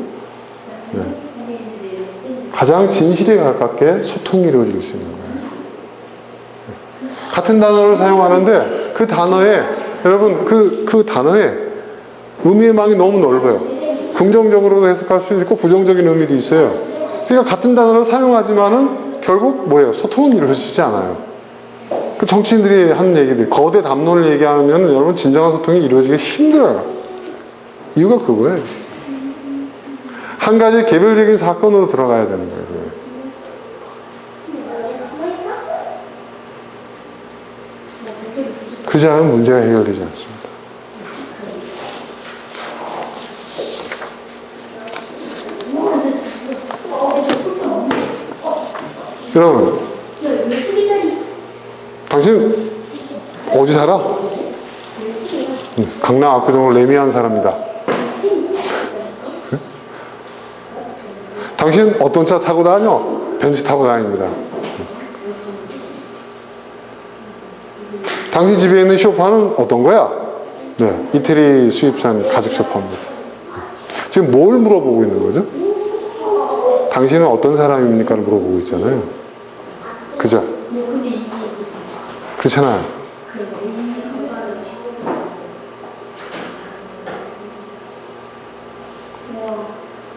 가장 진실에 가깝게 소통이 이루어질 수 있는 거예요. 같은 단어를 사용하는데 그 단어에 여러분 그 단어에 의미의 망이 너무 넓어요. 긍정적으로도 해석할 수 있고 부정적인 의미도 있어요. 그러니까 같은 단어를 사용하지만은 결국 뭐예요? 소통은 이루어지지 않아요. 그 정치인들이 하는 얘기들, 거대 담론을 얘기하면 여러분 진정한 소통이 이루어지기 힘들어요. 이유가 그거예요. 한 가지 개별적인 사건으로 들어가야 되는 거예요. 그러지 않으면 문제가 해결되지 않습니다. 여러분, 당신 어디 살아? 강남 압구정을 레미안 사람이다. 당신 어떤 차 타고 다녀? 벤츠 타고 다닙니다. 당신 집에 있는 소파는 어떤 거야? 네, 이태리 수입산 가죽 소파입니다. 지금 뭘 물어보고 있는 거죠? 당신은 어떤 사람입니까를 물어보고 있잖아요. 그죠? 그렇잖아요.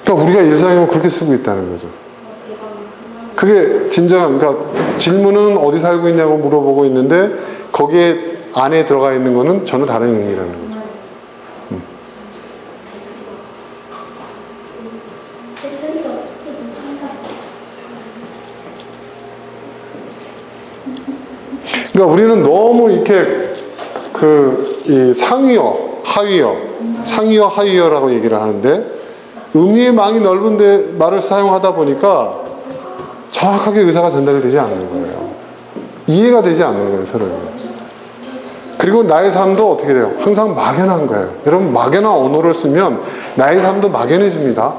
그러니까 우리가 일상에서 그렇게 쓰고 있다는 거죠. 그게 진정한, 그러니까 질문은 어디 살고 있냐고 물어보고 있는데 거기에 안에 들어가 있는 거는 전혀 다른 의미라는 거죠. 그러니까 우리는 너무 이렇게 이 상위어, 하위어, 상위어, 하위어라고 얘기를 하는데 의미의 망이 넓은데 말을 사용하다 보니까 정확하게 의사가 전달이 되지 않는 거예요. 이해가 되지 않는 거예요, 서로. 그리고 나의 삶도 어떻게 돼요? 항상 막연한 거예요. 여러분, 막연한 언어를 쓰면 나의 삶도 막연해집니다.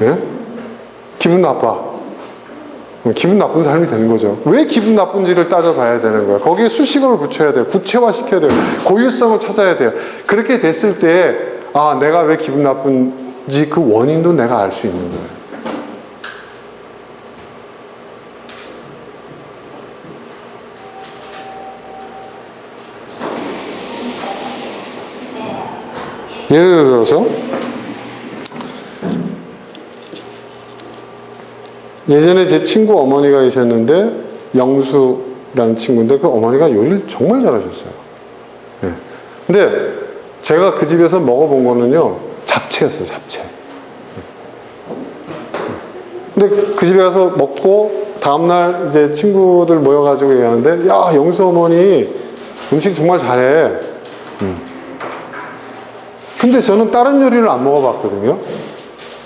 예? 기분 나빠. 기분 나쁜 삶이 되는 거죠. 왜 기분 나쁜지를 따져봐야 되는 거예요. 거기에 수식어를 붙여야 돼요. 구체화시켜야 돼요. 고유성을 찾아야 돼요. 그렇게 됐을 때 내가 왜 기분 나쁜지 그 원인도 내가 알 수 있는 거예요. 예를 들어서 예전에 제 친구 어머니가 계셨는데 영수라는 친구인데 그 어머니가 요리를 정말 잘하셨어요. 네. 근데 제가 그 집에서 먹어본 거는요 잡채였어요. 잡채. 근데 그 집에 가서 먹고 다음날 이제 친구들 모여가지고 얘기하는데 야 영수 어머니 음식 정말 잘해. 근데 저는 다른 요리를 안 먹어봤거든요.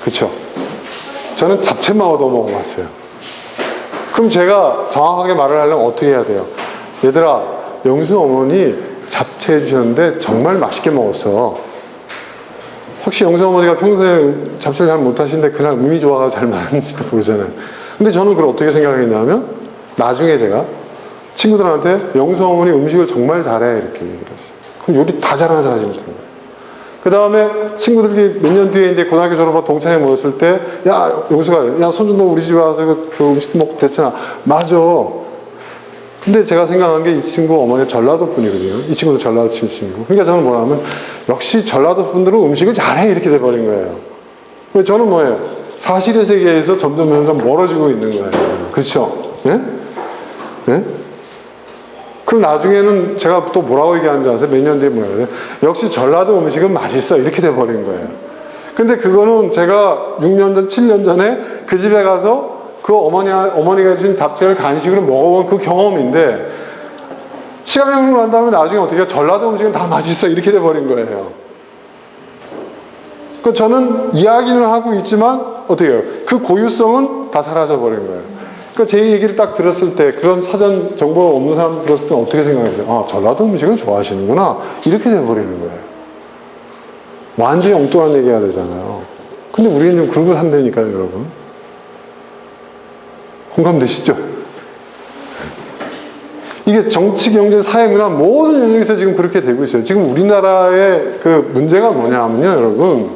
그쵸? 저는 잡채만 얻어 먹어봤어요. 그럼 제가 정확하게 말을 하려면 어떻게 해야 돼요? 얘들아, 영수 어머니 잡채 해주셨는데 정말 맛있게 먹었어. 혹시 영수 어머니가 평소에 잡채를 잘 못하시는데 그날 운이 좋아서 잘 맞는지도 모르잖아요. 근데 저는 그걸 어떻게 생각했냐면 나중에 제가 친구들한테 영수 어머니 음식을 정말 잘해 이렇게 얘기를 했어요. 그럼 요리 다 잘하는 사람이 된 거예요. 그 다음에 친구들이 몇 년 뒤에 이제 고등학교 졸업하고 동창회 모였을 때, 야, 영수가, 야, 손준 너 우리 집에 와서 그 음식 먹고 됐잖아. 맞아. 근데 제가 생각한 게 이 친구 어머니가 전라도 분이거든요. 이 친구도 전라도 출신이고. 그러니까 저는 뭐라 하면, 역시 전라도 분들은 음식을 잘해. 이렇게 돼버린 거예요. 저는 뭐예요? 사실의 세계에서 점점 멀어지고 있는 거예요. 그렇죠? 예? 예? 그럼 나중에는 제가 또 뭐라고 얘기하는지 아세요? 몇 년 뒤에 뭐라고 해요? 역시 전라도 음식은 맛있어. 이렇게 돼버린 거예요. 근데 그거는 제가 6년 전, 7년 전에 그 집에 가서 그 어머니가 해주신 잡채를 간식으로 먹어본 그 경험인데 시간이 흐르고 난 다음에 나중에 어떻게 해요? 전라도 음식은 다 맛있어. 이렇게 돼버린 거예요. 그 저는 이야기는 하고 있지만 어떻게 해요? 그 고유성은 다 사라져버린 거예요. 그러니까 제 얘기를 딱 들었을 때 그런 사전 정보가 없는 사람 들었을 때 어떻게 생각하세요? 전라도 음식을 좋아하시는구나 이렇게 돼버리는 거예요. 완전히 엉뚱한 얘기가 되잖아요. 근데 우리는 좀 그러고 산다니까요, 여러분. 공감되시죠? 이게 정치, 경제, 사회, 문화 모든 영역에서 지금 그렇게 되고 있어요. 지금 우리나라의 그 문제가 뭐냐면요, 여러분.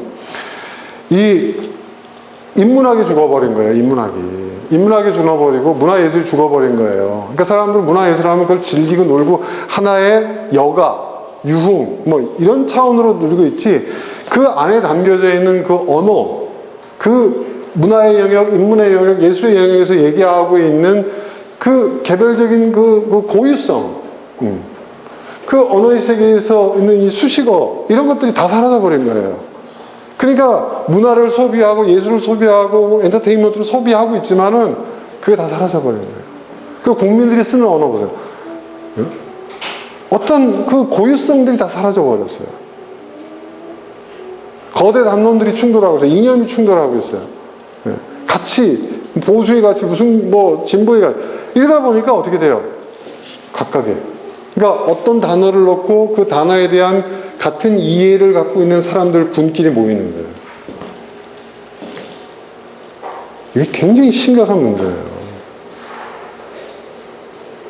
이 인문학이 죽어버린 거예요, 인문학이. 인문학이 죽어버리고 문화예술이 죽어버린 거예요. 그러니까 사람들 문화예술 하면 그걸 즐기고 놀고 하나의 여가, 유흥, 뭐 이런 차원으로 누리고 있지, 그 안에 담겨져 있는 그 언어, 그 문화의 영역, 인문의 영역, 예술의 영역에서 얘기하고 있는 그 개별적인 그 고유성, 그 언어의 세계에서 있는 이 수식어, 이런 것들이 다 사라져버린 거예요. 그러니까 문화를 소비하고 예술을 소비하고 엔터테인먼트를 소비하고 있지만은 그게 다 사라져버린 거예요. 그 국민들이 쓰는 언어 보세요. 어떤 그 고유성들이 다 사라져버렸어요. 거대 담론들이 충돌하고 있어요. 이념이 충돌하고 있어요. 가치, 보수의 가치, 무슨 뭐 진보의 가치, 이러다 보니까 어떻게 돼요? 각각의. 그러니까 어떤 단어를 넣고 그 단어에 대한 같은 이해를 갖고 있는 사람들 군끼리 모이는 거예요. 이게 굉장히 심각한 문제예요.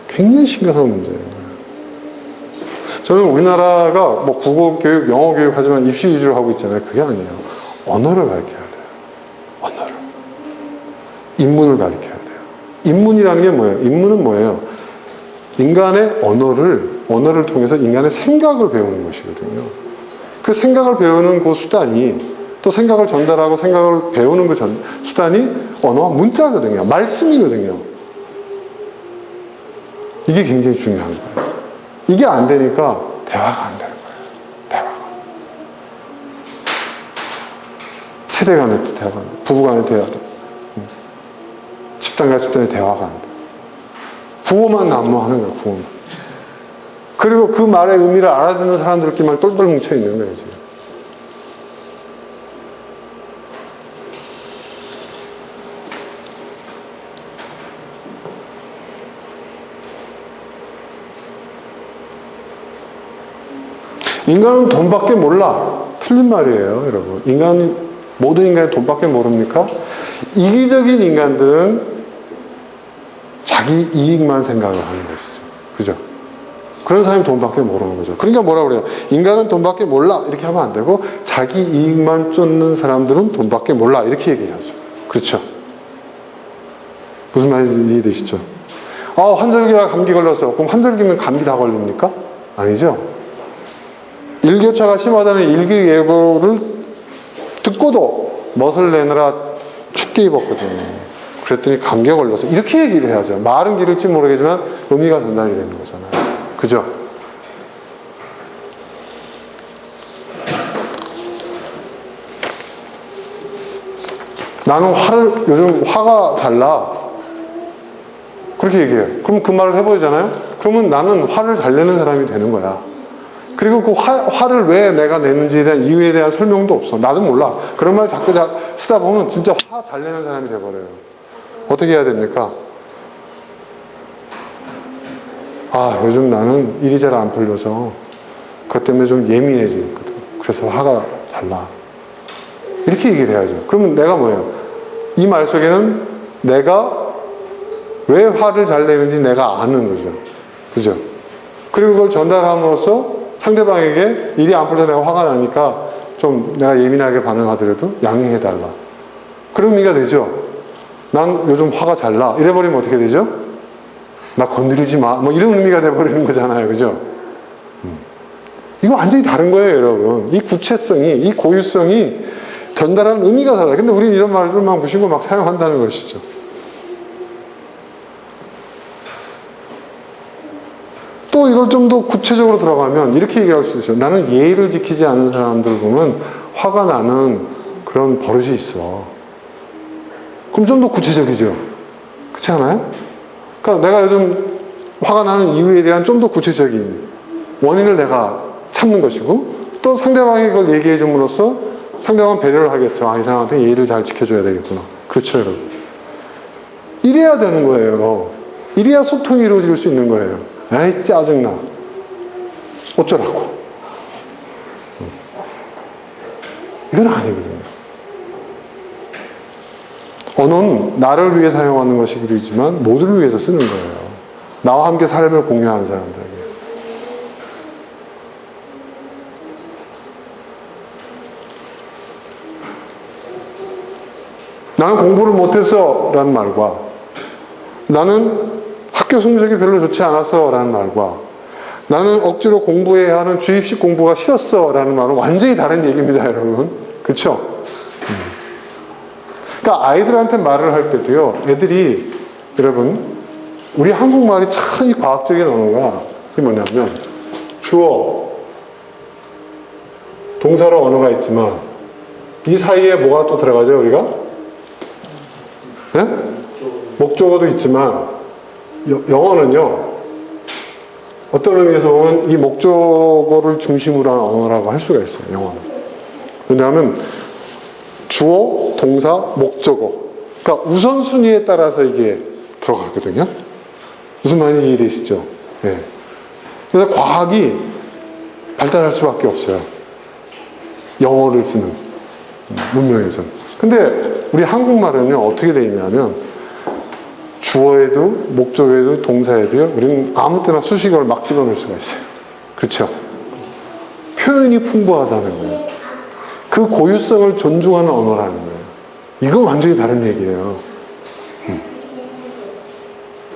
굉장히 심각한 문제예요. 저는 우리나라가 뭐 국어 교육, 영어 교육 하지만 입시 위주로 하고 있잖아요. 그게 아니에요. 언어를 가르쳐야 돼요. 언어를. 인문을 가르쳐야 돼요. 인문이라는 게 뭐예요? 인문은 뭐예요? 인간의 언어를 통해서 인간의 생각을 배우는 것이거든요. 그 생각을 배우는 그 수단이, 또 생각을 전달하고 생각을 배우는 그 수단이 언어와 문자거든요. 말씀이거든요. 이게 굉장히 중요한 거예요. 이게 안 되니까 대화가 안 되는 거예요. 대화가. 세대 간의 대화가 안 돼. 부부 간의 대화도. 집단과 집단의 대화가 안 돼. 구호만 난무하는 거예요, 구호만. 그리고 그 말의 의미를 알아듣는 사람들끼리만 똘똘 뭉쳐 있는 거예요, 지금. 인간은 돈밖에 몰라. 틀린 말이에요, 여러분. 모든 인간이 돈밖에 모릅니까? 이기적인 인간들은 자기 이익만 생각을 하는 것이죠. 그죠? 그런 사람이 돈밖에 모르는 거죠. 그러니까 뭐라 그래요? 인간은 돈밖에 몰라. 이렇게 하면 안 되고, 자기 이익만 쫓는 사람들은 돈밖에 몰라. 이렇게 얘기하죠. 그렇죠? 무슨 말인지 이해되시죠? 환절기라 감기 걸렸어. 그럼 환절기면 감기 다 걸립니까? 아니죠? 일교차가 심하다는 일기예보를 듣고도 멋을 내느라 춥게 입었거든요. 그랬더니 감기가 걸려서 이렇게 얘기를 해야죠. 말은 기를지 모르겠지만 의미가 전달이 되는 거잖아요. 그죠? 나는 요즘 화가 잘 나. 그렇게 얘기해요. 그럼 그 말을 해버리잖아요. 그러면 나는 화를 잘 내는 사람이 되는 거야. 그리고 그 화를 왜 내가 내는지에 대한 이유에 대한 설명도 없어. 나도 몰라. 그런 말 자꾸 쓰다 보면 진짜 화 잘 내는 사람이 돼버려요. 어떻게 해야 됩니까? 요즘 나는 일이 잘 안 풀려서 그것 때문에 좀 예민해지거든. 그래서 화가 잘 나. 이렇게 얘기를 해야죠. 그러면 내가 뭐예요? 이 말 속에는 내가 왜 화를 잘 내는지 내가 아는 거죠. 그죠? 그리고 그걸 전달함으로써 상대방에게 일이 안 풀려서 내가 화가 나니까 좀 내가 예민하게 반응하더라도 양해해달라. 그런 의미가 되죠. 난 요즘 화가 잘 나. 이래버리면 어떻게 되죠? 나 건드리지 마. 뭐 이런 의미가 돼버리는 거잖아요. 그죠? 이거 완전히 다른 거예요, 여러분. 이 구체성이, 이 고유성이 전달하는 의미가 달라요. 근데 우리는 이런 말들만 무시고 막 사용한다는 것이죠. 또 이걸 좀 더 구체적으로 들어가면 이렇게 얘기할 수 있어요. 나는 예의를 지키지 않는 사람들 보면 화가 나는 그런 버릇이 있어. 그럼 좀 더 구체적이죠. 그렇지 않아요? 그러니까 내가 요즘 화가 나는 이유에 대한 좀 더 구체적인 원인을 내가 찾는 것이고, 또 상대방이 그걸 얘기해 줌으로써 상대방은 배려를 하겠어. 이 사람한테 예의를 잘 지켜줘야 되겠구나. 그렇죠, 여러분? 이래야 되는 거예요. 이래야 소통이 이루어질 수 있는 거예요. 에이, 짜증나. 어쩌라고. 이건 아니거든요. 언어는 나를 위해 사용하는 것이지만 모두를 위해서 쓰는 거예요. 나와 함께 삶을 공유하는 사람들에게. 나는 공부를 못했어 라는 말과 나는 학교 성적이 별로 좋지 않았어 라는 말과 나는 억지로 공부해야 하는 주입식 공부가 싫었어 라는 말은 완전히 다른 얘기입니다, 여러분. 그쵸? 그러니까 아이들한테 말을 할 때도요, 애들이, 여러분, 우리 한국말이 참 이 과학적인 언어가 그게 뭐냐면 주어, 동사로 언어가 있지만 이 사이에 뭐가 또 들어가죠, 우리가? 네? 목적어도 있지만 영어는요, 어떤 의미에서 보면 이 목적어를 중심으로 한 언어라고 할 수가 있어요, 영어는. 왜냐하면 주어, 동사, 목적어. 그러니까 우선순위에 따라서 이게 들어가거든요. 무슨 말인지 이해되시죠? 네. 그래서 과학이 발달할 수밖에 없어요. 영어를 쓰는 문명에서는. 근데 우리 한국말은요, 어떻게 되어 있냐면 주어에도 목적어에도 동사에도요, 우리는 아무 때나 수식어를 막 집어넣을 수가 있어요. 그렇죠? 표현이 풍부하다는 거예요. 그 고유성을 존중하는 언어라는 거예요. 이건 완전히 다른 얘기예요.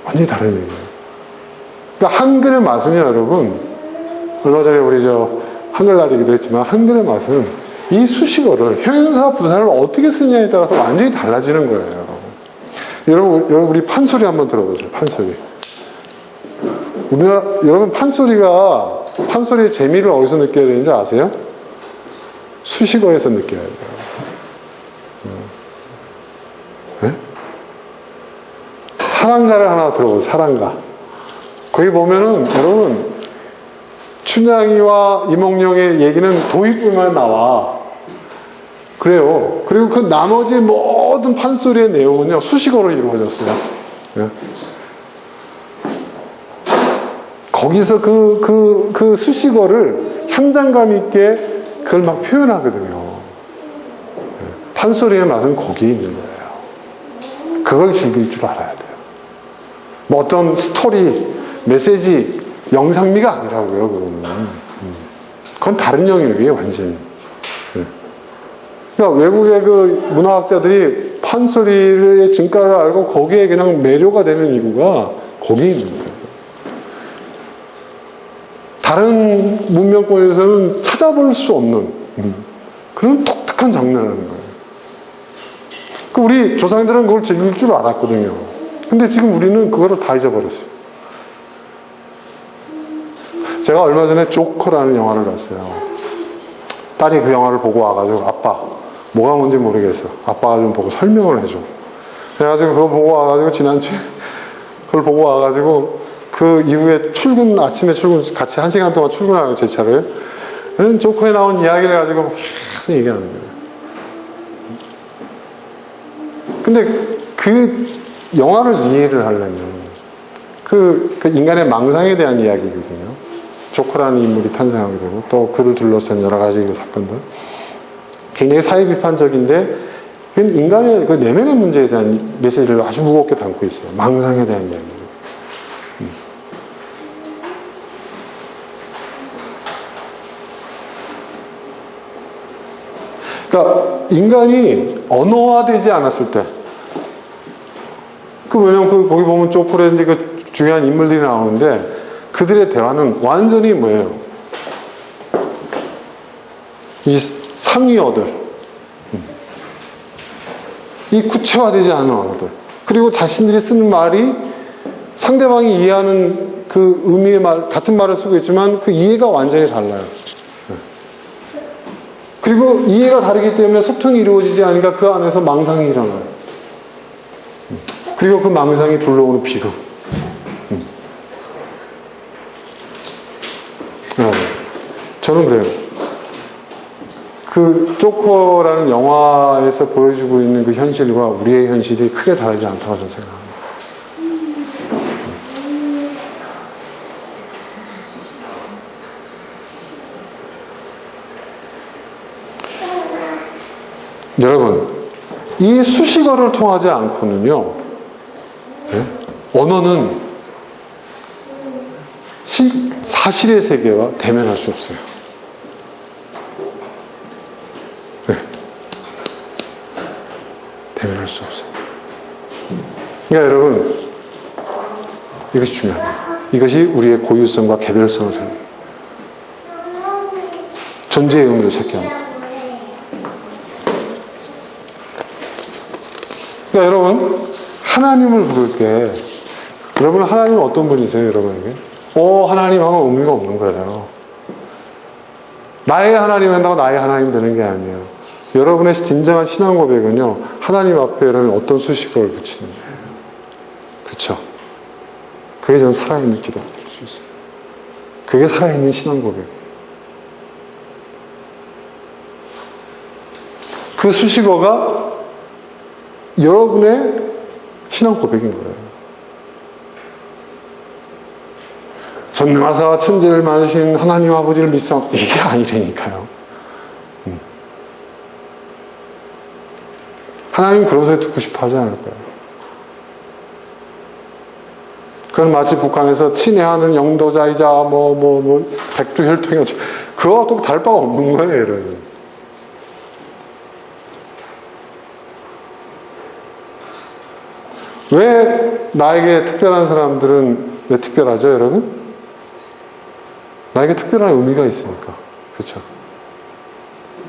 완전히 다른 얘기예요. 그러니까 한글의 맛은요, 여러분, 얼마 전에 우리 한글날이기도 했지만 한글의 맛은 이 수식어를, 형용사, 부사를 어떻게 쓰냐에 따라서 완전히 달라지는 거예요. 여러분 우리 판소리 한번 들어보세요. 판소리. 여러분 판소리의 재미를 어디서 느껴야 되는지 아세요? 수식어에서 느껴야 돼요. 네? 사랑가를 하나 들어보세요. 사랑가. 거기 보면은 여러분 춘향이와 이몽룡의 얘기는 도입부만 나와. 그래요. 그리고 그 나머지 모든 판소리의 내용은요, 수식어로 이루어졌어요. 네? 거기서 그 수식어를 현장감 있게 그걸 막 표현하거든요. 판소리의 맛은 거기에 있는 거예요. 그걸 즐길 줄 알아야 돼요. 뭐 어떤 스토리, 메시지, 영상미가 아니라고요, 그거는. 그건 다른 영역이에요, 완전히. 그러니까 외국의 그 문화학자들이 판소리의 증가를 알고 거기에 그냥 매료가 되는 이유가 거기에 있는 거예요. 다른 문명권에서는 찾아볼 수 없는 그런 독특한 장르라는 거예요. 우리 조상들은 그걸 즐길 줄 알았거든요. 근데 지금 우리는 그거를 다 잊어버렸어요. 제가 얼마 전에 조커라는 영화를 봤어요. 딸이 그 영화를 보고 와가지고 아빠 뭐가 뭔지 모르겠어. 아빠가 좀 보고 설명을 해줘. 그래가지고 그거 보고 와가지고 지난주에 그걸 보고 와가지고 그 이후에 아침에 출근 같이 1시간 동안 출근하고 제 차를 조커에 나온 이야기를 가지고 계속 얘기하는 거예요. 근데 그 영화를 이해를 하려면 그 인간의 망상에 대한 이야기거든요. 조커라는 인물이 탄생하게 되고 또 그를 둘러싼 여러 가지 사건들. 굉장히 사회 비판적인데 인간의 그 내면의 문제에 대한 메시지를 아주 무겁게 담고 있어요. 망상에 대한 이야기. 그러니까 인간이 언어화되지 않았을 때, 왜냐면 거기 보면 조커라든지 그 중요한 인물들이 나오는데 그들의 대화는 완전히 뭐예요? 이 상위어들, 이 구체화되지 않은 언어들, 그리고 자신들이 쓰는 말이 상대방이 이해하는 그 의미의 같은 말을 쓰고 있지만 그 이해가 완전히 달라요. 그리고 이해가 다르기 때문에 소통이 이루어지지 않으니까 그 안에서 망상이 일어나요. 그리고 그 망상이 불러오는 비극. 저는 그래요. 그 조커라는 영화에서 보여주고 있는 그 현실과 우리의 현실이 크게 다르지 않다고 저는 생각합니다. 여러분, 이 수식어를 통하지 않고는요, 네? 언어는 사실의 세계와 대면할 수 없어요. 네. 대면할 수 없어요. 그러니까 여러분, 이것이 중요합니다. 이것이 우리의 고유성과 개별성을 살립니다. 존재의 의미를 찾게 합니다. 그러니까 여러분, 하나님을 부를 때, 여러분 하나님은 어떤 분이세요, 여러분에게? 하나님 하면 의미가 없는 거예요. 나의 하나님 한다고 나의 하나님 되는 게 아니에요. 여러분의 진정한 신앙 고백은요, 하나님 앞에 여러분 어떤 수식어를 붙이는 거예요. 그렇죠? 그게 저는 살아있는 기도가 될 수 있어요. 그게 살아있는 신앙 고백. 그 수식어가 여러분의 신앙 고백인 거예요. 전능하사 천지를 만드신 하나님 아버지를 믿사, 이게 아니라니까요. 하나님 그런 소리 듣고 싶어 하지 않을 거예요. 그건 마치 북한에서 친애하는 영도자이자 백두혈통이야. 그거와 또 다를 바가 없는 거예요, 여러분. 왜 나에게 특별한 사람들은 왜 특별하죠, 여러분? 나에게 특별한 의미가 있으니까. 그렇죠?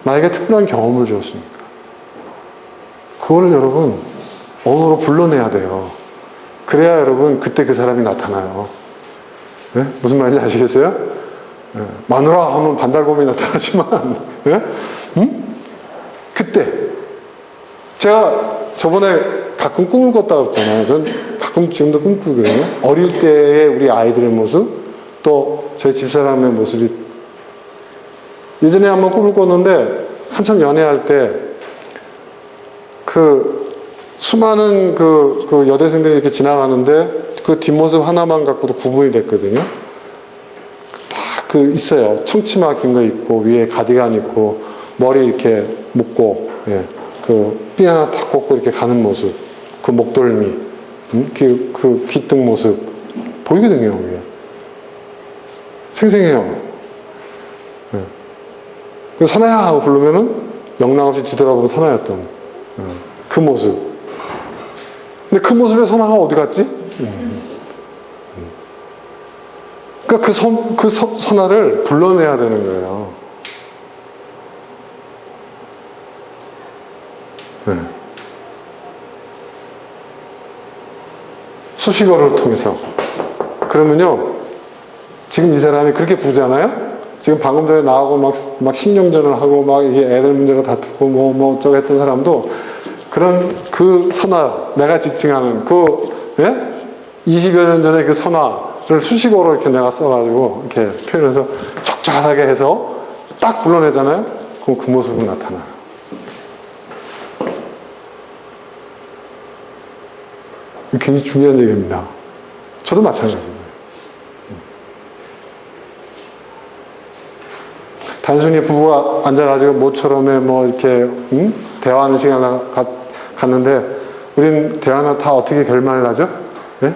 나에게 특별한 경험을 주었으니까. 그거를 여러분 언어로 불러내야 돼요. 그래야 여러분 그때 그 사람이 나타나요. 네? 무슨 말인지 아시겠어요? 네. 마누라 하면 반달곰이 나타나지만 네? 그때 제가 저번에 가끔 꿈을 꿨다고 했잖아요. 전 가끔 지금도 꿈꾸거든요. 어릴 때의 우리 아이들의 모습, 또 제 집사람의 모습이, 예전에 한번 꿈을 꿨는데 한참 연애할 때 그 수많은 그 여대생들이 이렇게 지나가는데 그 뒷모습 하나만 갖고도 구분이 됐거든요. 다 있어요. 청치마 긴 거 입고 위에 가디건 입고 머리 이렇게 묶고, 예. 핀 하나 딱 꽂고 이렇게 가는 모습, 그 목덜미, 그 귓등 모습 보이거든요. 이게 생생해요. 네. 그 사나야 하고 부르면은 영락없이 뒤돌아보면 사나였던 그 모습. 근데 그 모습의 선아가 어디 갔지? 그러니까 그 선아를 불러내야 되는 거예요. 네. 수식어를 통해서. 그러면요, 지금 이 사람이 그렇게 부잖아요? 지금 방금 전에 나하고 막 신경전을 하고 막 이게 애들 문제로 다투고 어쩌고 했던 사람도 그런 그 선화, 내가 지칭하는 예? 20여 년 전에 그 선화를 수식어로 이렇게 내가 써가지고 이렇게 표현해서 적절하게 해서 딱 불러내잖아요? 그럼 그 모습은 나타나요. 굉장히 중요한 얘기입니다. 저도 마찬가지입니다. 단순히 부부가 앉아가지고 모처럼에 이렇게 대화하는 시간을 갔는데 우린 대화는 다 어떻게 결말을 하죠? 네?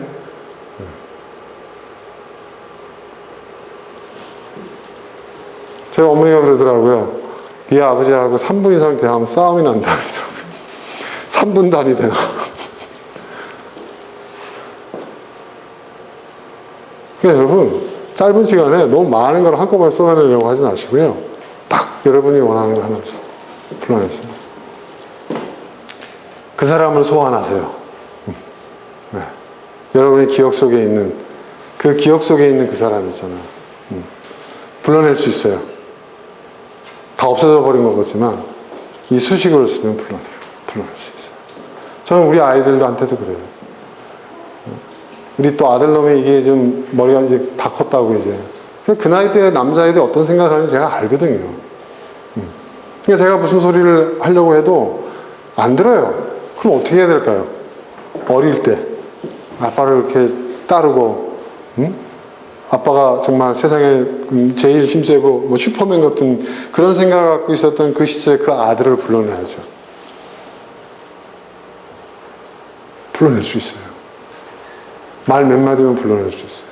저희 어머니가 그러더라고요. 네 아버지하고 3분 이상 대화하면 싸움이 난다 그러더라고요. 3분 단위 대화. 그러니까 여러분, 짧은 시간에 너무 많은 걸 한꺼번에 쏟아내려고 하지 마시고요. 딱 여러분이 원하는 거 하나 불러내세요. 그 사람을 소환하세요. 네. 여러분의 기억 속에 있는 그 사람 있잖아요. 불러낼 수 있어요. 다 없어져 버린 거겠지만 이 수식어를 쓰면 불러낼 수 있어요. 저는 우리 아이들한테도 그래요. 우리 또 아들놈이 이게 좀 머리가 이제 다 컸다고 이제. 그 나이 때 남자애들이 어떤 생각을 하는지 제가 알거든요. 그러니까 제가 무슨 소리를 하려고 해도 안 들어요. 그럼 어떻게 해야 될까요? 어릴 때 아빠를 이렇게 따르고, 아빠가 정말 세상에 제일 힘세고 슈퍼맨 같은 그런 생각을 갖고 있었던 그 시절에 그 아들을 불러내야죠. 불러낼 수 있어요. 말 몇 마디면 불러낼 수 있어요.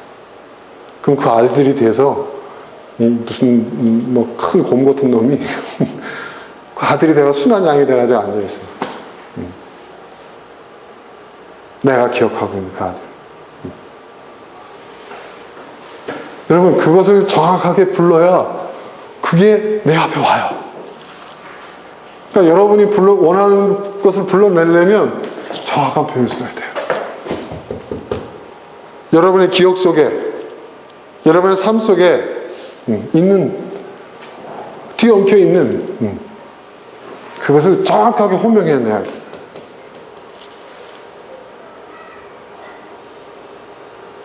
그럼 그 아들이 돼서 무슨 뭐 큰 곰 같은 놈이 그 아들이 돼가 순한 양이 돼가지고 앉아있어요. 내가 기억하고 있는 그 아들. 여러분, 그것을 정확하게 불러야 그게 내 앞에 와요. 그러니까 여러분이 원하는 것을 불러내려면 정확한 표현을 써야 돼요. 여러분의 기억 속에, 여러분의 삶 속에 있는, 뒤엉켜 있는 그것을 정확하게 호명해내야 돼요.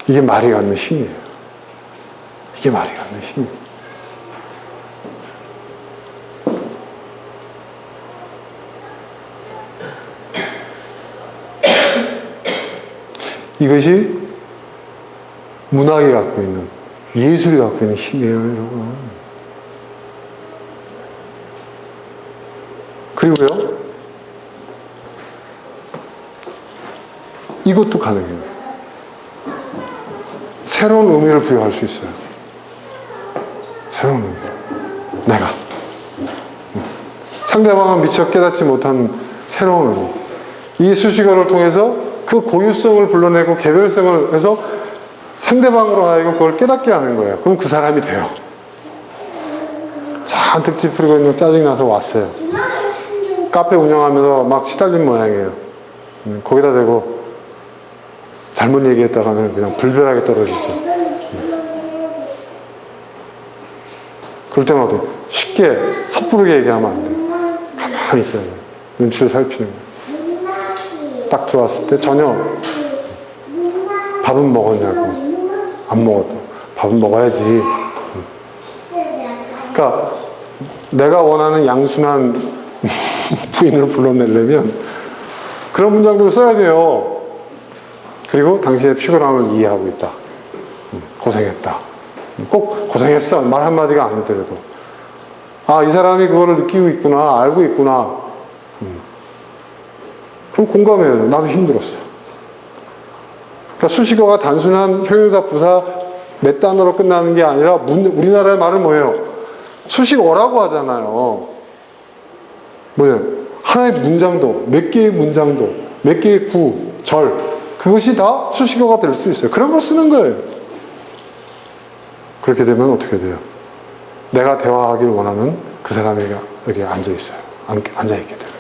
이게 말이 갖는 힘이에요. 이게 말이 갖는 힘이에요. 이것이 문학이 갖고 있는, 예술이 갖고 있는 힘이에요, 여러분. 그리고요, 이것도 가능해요. 새로운 의미를 부여할 수 있어요. 새로운 의미. 내가. 상대방은 미처 깨닫지 못한 새로운 의미. 이 수식어를 통해서 그 고유성을 불러내고 개별성을 해서 상대방으로 하여금 그걸 깨닫게 하는 거예요. 그럼 그 사람이 돼요. 잔뜩 찌푸리고 있는 짜증나서 왔어요. 카페 운영하면서 막 시달린 모양이에요. 거기다 대고 잘못 얘기했다가는 그냥 불변하게 떨어지죠. 그럴 때는 어때요? 쉽게 섣부르게 얘기하면 안 돼요. 가만히 있어야 돼요. 눈치를 살피는 거예요. 딱 들어왔을 때 전혀 밥은 먹었냐고. 안 먹었다. 밥은 먹어야지. 그러니까 내가 원하는 양순한 부인을 불러내려면 그런 문장들을 써야 돼요. 그리고 당신의 피곤함을 이해하고 있다. 고생했다. 꼭 고생했어. 말 한마디가 아니더라도. 아, 이 사람이 그거를 느끼고 있구나. 알고 있구나. 그럼 공감해요. 나도 힘들었어. 그러니까 수식어가 단순한 형용사, 부사 몇 단어로 끝나는 게 아니라 우리나라의 말은 뭐예요? 수식어라고 하잖아요. 뭐예요? 하나의 문장도, 몇 개의 문장도, 몇 개의 구, 절, 그것이 다 수식어가 될 수 있어요. 그런 걸 쓰는 거예요. 그렇게 되면 어떻게 돼요? 내가 대화하길 원하는 그 사람이 여기 앉아 있어요. 앉아 있게 되는 거예요.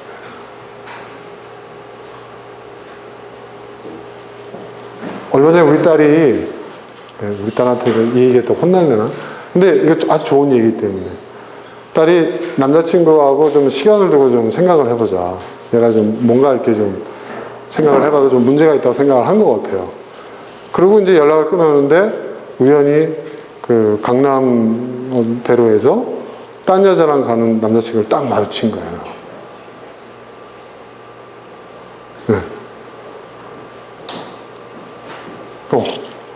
얼마 전에 우리 딸한테 이 얘기했다 혼날려나? 근데 이거 아주 좋은 얘기이기 때문에. 딸이 남자친구하고 좀 시간을 두고 좀 생각을 해보자. 얘가 좀 뭔가 이렇게 좀 생각을 해봐도 좀 문제가 있다고 생각을 한 것 같아요. 그리고 이제 연락을 끊었는데 우연히 그 강남대로에서 딴 여자랑 가는 남자친구를 딱 마주친 거예요. 네.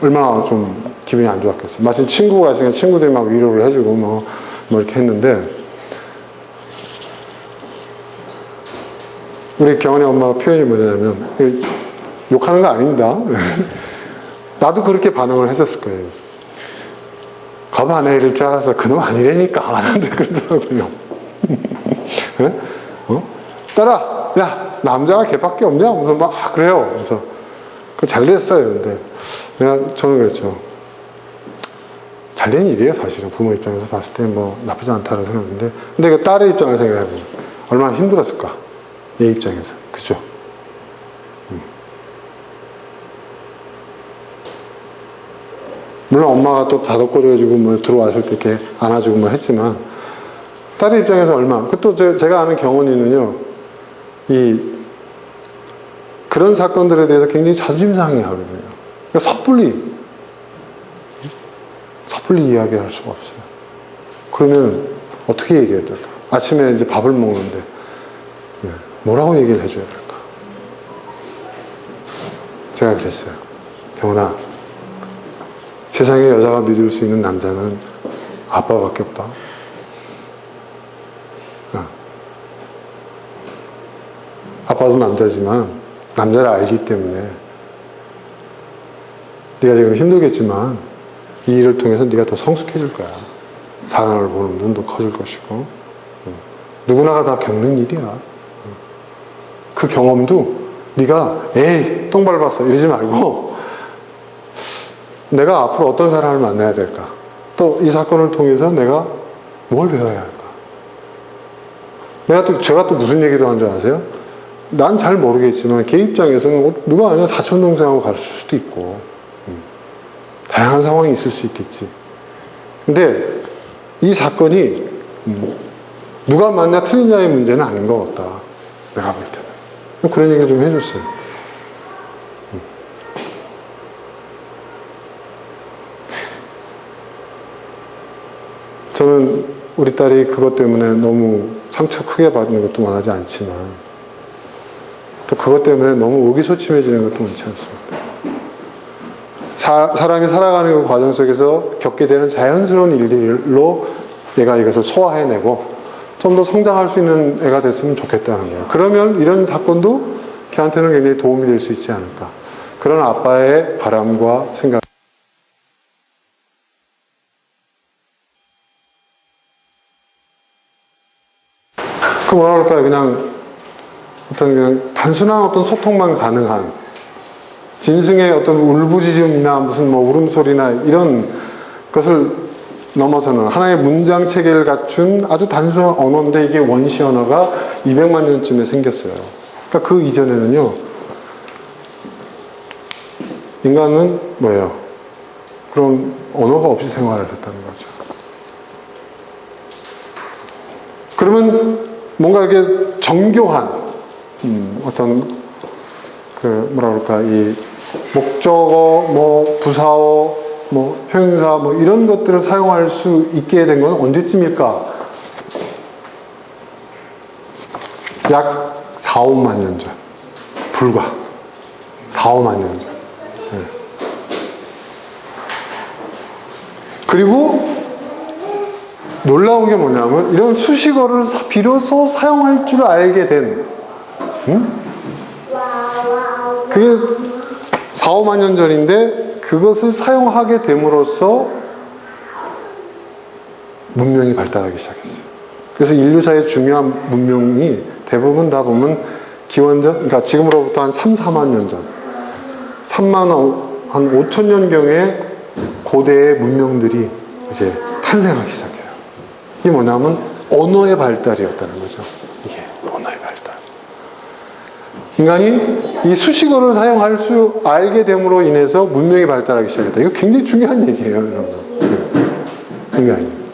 얼마나 좀 기분이 안 좋았겠어요. 마침 친구가 있으니까 친구들이 막 위로를 해주고 뭐 이렇게 했는데 우리 경원이 엄마가 표현이 뭐냐면 욕하는 거 아닙니다. 나도 그렇게 반응을 했었을 거예요. 겁 안 해 이럴 줄 알았어. 그놈 아니라니까. 나한테 그러더라고요. 네? 딸아, 야, 남자가 걔밖에 없냐? 하면서 막 그래요. 그래서 잘 됐어요. 근데 저는 그랬죠. 잘된 일이에요. 사실은 부모 입장에서 봤을 때 뭐 나쁘지 않다고 생각했는데, 근데 그 딸의 입장을 생각해보면 얼마나 힘들었을까? 얘 입장에서. 그죠? 물론 엄마가 또 다독거려주고 뭐 들어왔을 때 이렇게 안아주고 뭐 했지만 딸의 입장에서 또 제가 아는 경원이는요, 그런 사건들에 대해서 굉장히 자존심 상해 하거든요. 그러니까 섣불리 이야기를 할 수가 없어요. 그러면 어떻게 얘기해야 될까? 아침에 이제 밥을 먹는데 뭐라고 얘기를 해줘야 될까? 제가 그랬어요. 경원아, 세상에 여자가 믿을 수 있는 남자는 아빠밖에 없다. 아빠도 남자지만 남자를 알기 때문에 네가 지금 힘들겠지만 이 일을 통해서 네가 더 성숙해질 거야. 사람을 보는 눈도 커질 것이고 누구나가 다 겪는 일이야. 그 경험도 네가 에이 똥 밟았어 이러지 말고 내가 앞으로 어떤 사람을 만나야 될까? 또 이 사건을 통해서 내가 뭘 배워야 할까? 제가 또 무슨 얘기도 한 줄 아세요? 난 잘 모르겠지만 걔 입장에서는 누가 아니야 사촌 동생하고 가르칠 수도 있고 다양한 상황이 있을 수 있겠지. 근데 이 사건이 누가 맞냐 틀리냐의 문제는 아닌 것 같다. 내가 볼 때는. 그런 얘기 좀 해줬어요. 저는 우리 딸이 그것 때문에 너무 상처 크게 받는 것도 원하지 않지만 또 그것 때문에 너무 의기소침해지는 것도 원치 않습니다. 사람이 살아가는 그 과정 속에서 겪게 되는 자연스러운 일들로 얘가 이것을 소화해내고 좀 더 성장할 수 있는 애가 됐으면 좋겠다는 거예요. 그러면 이런 사건도 걔한테는 굉장히 도움이 될 수 있지 않을까. 그런 아빠의 바람과 생각. 그 뭐라 그럴까요? 그냥 단순한 어떤 소통만 가능한 짐승의 어떤 울부짖음이나 무슨 뭐 울음소리나 이런 것을 넘어서는 하나의 문장 체계를 갖춘 아주 단순한 언어인데 이게 원시 언어가 200만 년쯤에 생겼어요. 그러니까 그 이전에는요, 인간은 뭐예요? 그런 언어가 없이 생활을 했다는 거죠. 그러면 뭔가 이렇게 정교한 어떤 그 뭐라 그럴까 이 목적어 뭐 부사어 뭐 형용사 뭐 이런 것들을 사용할 수 있게 된 건 언제쯤일까? 약 4, 5만 년 전. 불과 4, 5만 년 전. 네. 그리고 놀라운 게 뭐냐면 이런 수식어를 비로소 사용할 줄 알게 된 그게 4, 5만 년 전인데 그것을 사용하게 됨으로써 문명이 발달하기 시작했어요. 그래서 인류사의 중요한 문명이 대부분 다 보면 기원전, 그러니까 지금으로부터 한 3, 4만 년 전, 3만 한 5천 년경의 고대의 문명들이 이제 탄생하기 시작해요. 이게 뭐냐면 언어의 발달이었다는 거죠. 이게 언어의 발달. 인간이 이 수식어를 사용할 수 알게 됨으로 인해서 문명이 발달하기 시작했다. 이거 굉장히 중요한 얘기예요, 여러분. 인간이.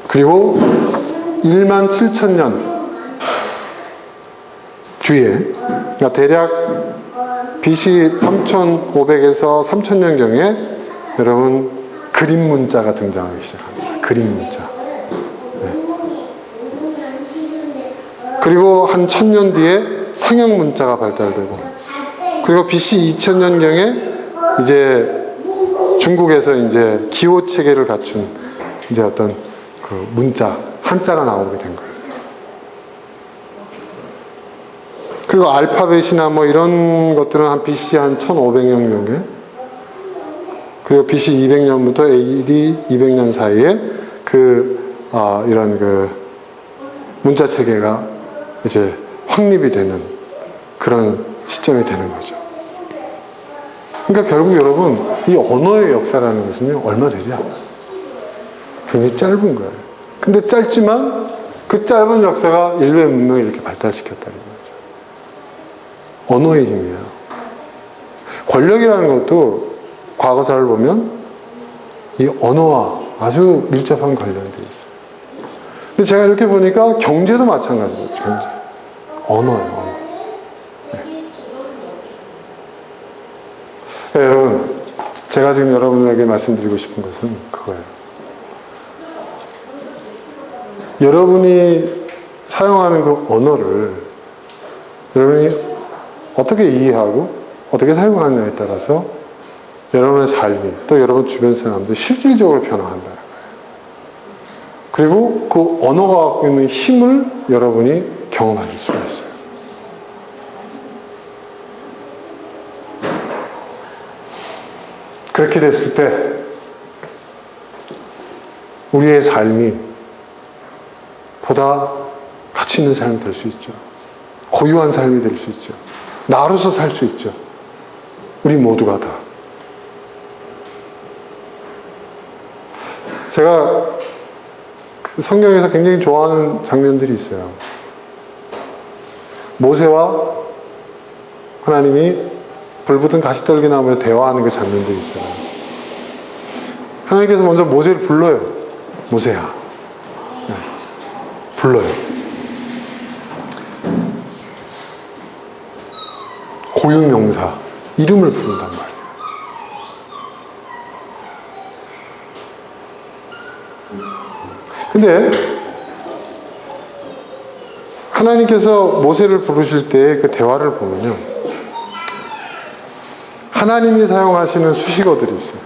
그리고 1만 7천 년 뒤에, 그러니까 대략 BC 3500에서 3000년경에 여러분 그림 문자가 등장하기 시작합니다. 그림 문자. 네. 그리고 한 1000년 뒤에 상형 문자가 발달되고, 그리고 BC 2000년경에 이제 중국에서 이제 기호 체계를 갖춘 이제 어떤 그 문자, 한자가 나오게 된 거예요. 그리고 알파벳이나 뭐 이런 것들은 한 BC 한 1500년경에, 그리고 BC 200년부터 AD 200년 사이에 이런 그 문자 체계가 이제 확립이 되는 그런 시점이 되는 거죠. 그러니까 결국 여러분, 이 언어의 역사라는 것은요, 얼마 되지 않아요. 굉장히 짧은 거예요. 근데 짧지만 그 짧은 역사가 인류의 문명을 이렇게 발달시켰다는 거죠. 언어의 힘이에요. 권력이라는 것도 과거사를 보면 이 언어와 아주 밀접한 관련이 되어 있어요. 근데 제가 이렇게 보니까 경제도 마찬가지예요. 경제. 언어예요. 언어. 네. 그러니까 여러분, 제가 지금 여러분에게 말씀드리고 싶은 것은 그거예요. 여러분이 사용하는 그 언어를 여러분이 어떻게 이해하고 어떻게 사용하느냐에 따라서 여러분의 삶이 또 여러분 주변 사람들이 실질적으로 변화한다는 거예요. 그리고 그 언어가 갖고 있는 힘을 여러분이 경험하실 수가 있어요. 그렇게 됐을 때 우리의 삶이 보다 가치 있는 삶이 될 수 있죠. 고유한 삶이 될 수 있죠. 나로서 살 수 있죠. 우리 모두가 다. 제가 그 성경에서 굉장히 좋아하는 장면들이 있어요. 모세와 하나님이 불붙은 가시떨기나무에 대화하는 그 장면들이 있어요. 하나님께서 먼저 모세를 불러요. 모세야. 네. 불러요. 고유명사, 이름을 부른단 말이에요. 근데 하나님께서 모세를 부르실 때 그 대화를 보면요, 하나님이 사용하시는 수식어들이 있어요.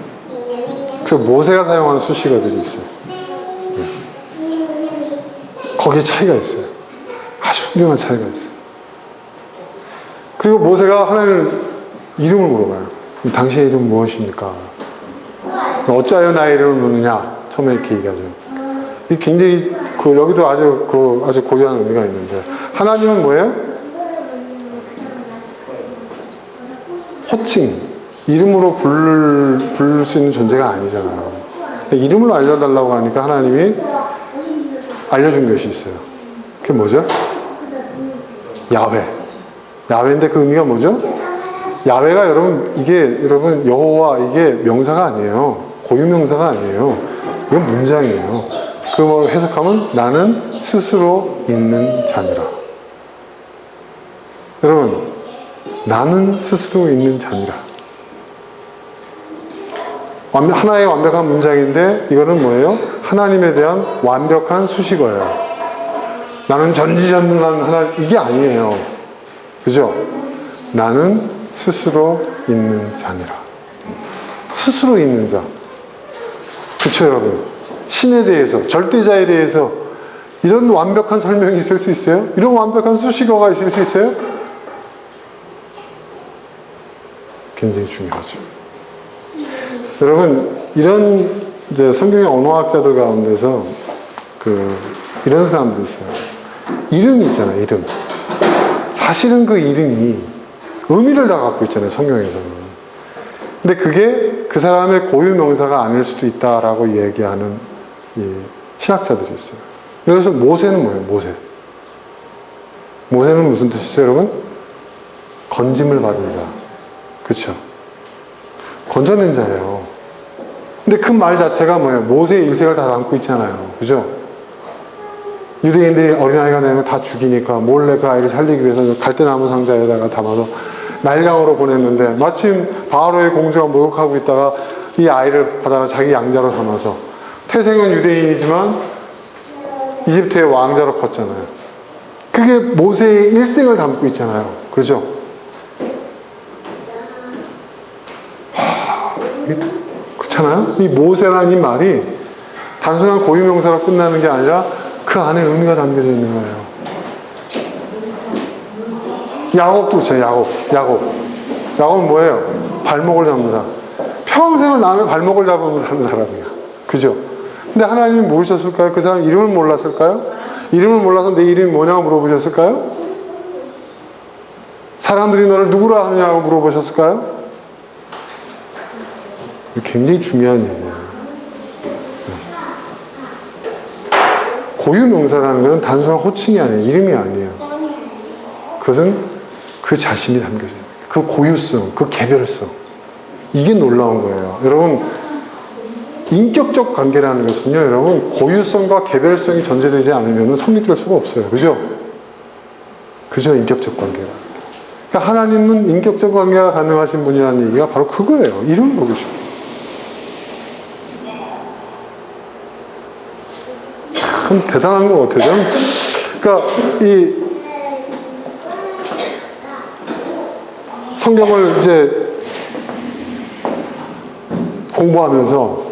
그리고 모세가 사용하는 수식어들이 있어요. 거기에 차이가 있어요. 아주 훌륭한 차이가 있어요. 그리고 모세가 하나님을 이름을 물어봐요. 당신의 이름은 무엇입니까? 어찌하여 나의 이름을 묻느냐? 처음에 이렇게 얘기하죠. 이 굉장히 여기도 아주 고유한 의미가 있는데, 하나님은 뭐예요? 호칭, 이름으로 부를 수 있는 존재가 아니잖아요. 이름을 알려달라고 하니까 하나님이 알려준 것이 있어요. 그게 뭐죠? 야훼. 야훼인데 그 의미가 뭐죠? 야훼가 여러분 여호와, 이게 명사가 아니에요. 고유명사가 아니에요. 이건 문장이에요. 그 해석하면 나는 스스로 있는 자니라. 여러분, 나는 스스로 있는 자니라. 하나의 완벽한 문장인데 이거는 뭐예요? 하나님에 대한 완벽한 수식어예요. 나는 전지전능한 하나님, 이게 아니에요. 그죠? 나는 스스로 있는 자니라. 스스로 있는 자. 그쵸, 여러분? 신에 대해서, 절대자에 대해서 이런 완벽한 설명이 있을 수 있어요? 이런 완벽한 수식어가 있을 수 있어요? 굉장히 중요하죠. 여러분, 이런 이제 성경의 언어학자들 가운데서 이런 사람들이 있어요. 이름이 있잖아요, 이름. 사실은 그 이름이 의미를 다 갖고 있잖아요, 성경에서는. 근데 그게 그 사람의 고유 명사가 아닐 수도 있다라고 얘기하는 신학자들이 있어요. 그래서 모세는 뭐예요, 모세? 모세는 무슨 뜻이죠, 여러분? 건짐을 받은 자. 그쵸? 건져낸 자예요. 근데 그 말 자체가 뭐예요? 모세의 일생을 다 담고 있잖아요. 그죠? 유대인들이 어린아이가 되면 다 죽이니까 몰래 그 아이를 살리기 위해서 갈대나무 상자에다가 담아서 나일강으로 보냈는데, 마침 바로의 공주가 목욕하고 있다가 이 아이를 받아가 자기 양자로 삼아서, 태생은 유대인이지만 이집트의 왕자로 컸잖아요. 그게 모세의 일생을 담고 있잖아요. 그죠? 그렇잖아요? 이 모세라는 이 말이 단순한 고유명사로 끝나는 게 아니라 그 안에 의미가 담겨져 있는 거예요. 야곱도 그렇죠. 야곱은 뭐예요? 발목을 잡는 사람. 평생을 남의 발목을 잡으면서 사는 사람이야. 그죠? 근데 하나님이 모르셨을까요? 그 사람 이름을 몰랐을까요? 이름을 몰라서 내 이름이 뭐냐고 물어보셨을까요? 사람들이 너를 누구라 하느냐고 물어보셨을까요? 굉장히 중요한 얘기예요. 고유명사라는 것은 단순한 호칭이 아니에요. 이름이 아니에요. 그것은 그 자신이 담겨져 있는 거예요. 그 고유성, 그 개별성. 이게 놀라운 거예요. 여러분, 인격적 관계라는 것은요, 여러분, 고유성과 개별성이 전제되지 않으면 성립될 수가 없어요. 그죠? 그죠? 인격적 관계라. 그러니까 하나님은 인격적 관계가 가능하신 분이라는 얘기가 바로 그거예요. 이름을 모르시고. 참 대단한 것 같아요. 그러니까 이 성경을 이제 공부하면서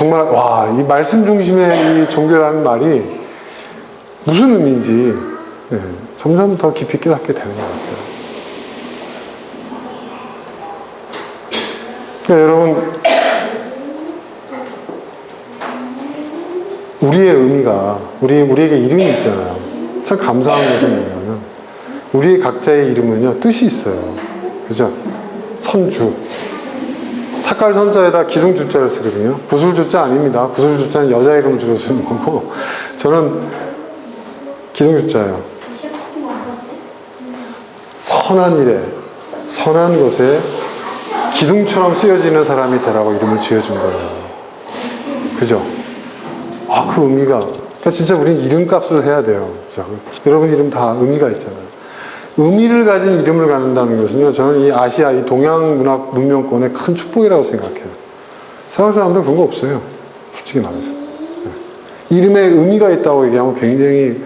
정말 와, 이 말씀 중심의 이 종교라는 말이 무슨 의미인지 점점 더 깊이 깨닫게 되는 것 같아요. 그러니까 여러분, 우리의 의미가 우리에게 이름이 있잖아요. 참 감사한 것은 뭐냐면 우리 각자의 이름은요 뜻이 있어요. 그죠? 선주. 착갈 선자에다 기둥주자를 쓰거든요. 구술주자 아닙니다. 구술주자는 여자 이름을 주로 쓰는 거고 저는 기둥주자예요. 선한 일에 선한 것에 기둥처럼 쓰여지는 사람이 되라고 이름을 지어준 거예요. 그죠? 아, 그 의미가 그러니까 진짜 우리는 이름값을 해야 돼요. 그죠? 여러분 이름 다 의미가 있잖아요. 의미를 가진 이름을 갖는다는 것은요, 저는 이 아시아, 이 동양 문학 문명권의 큰 축복이라고 생각해요. 서양 사람들 그런 거 없어요. 솔직히 말해서. 이름에 의미가 있다고 얘기하면 굉장히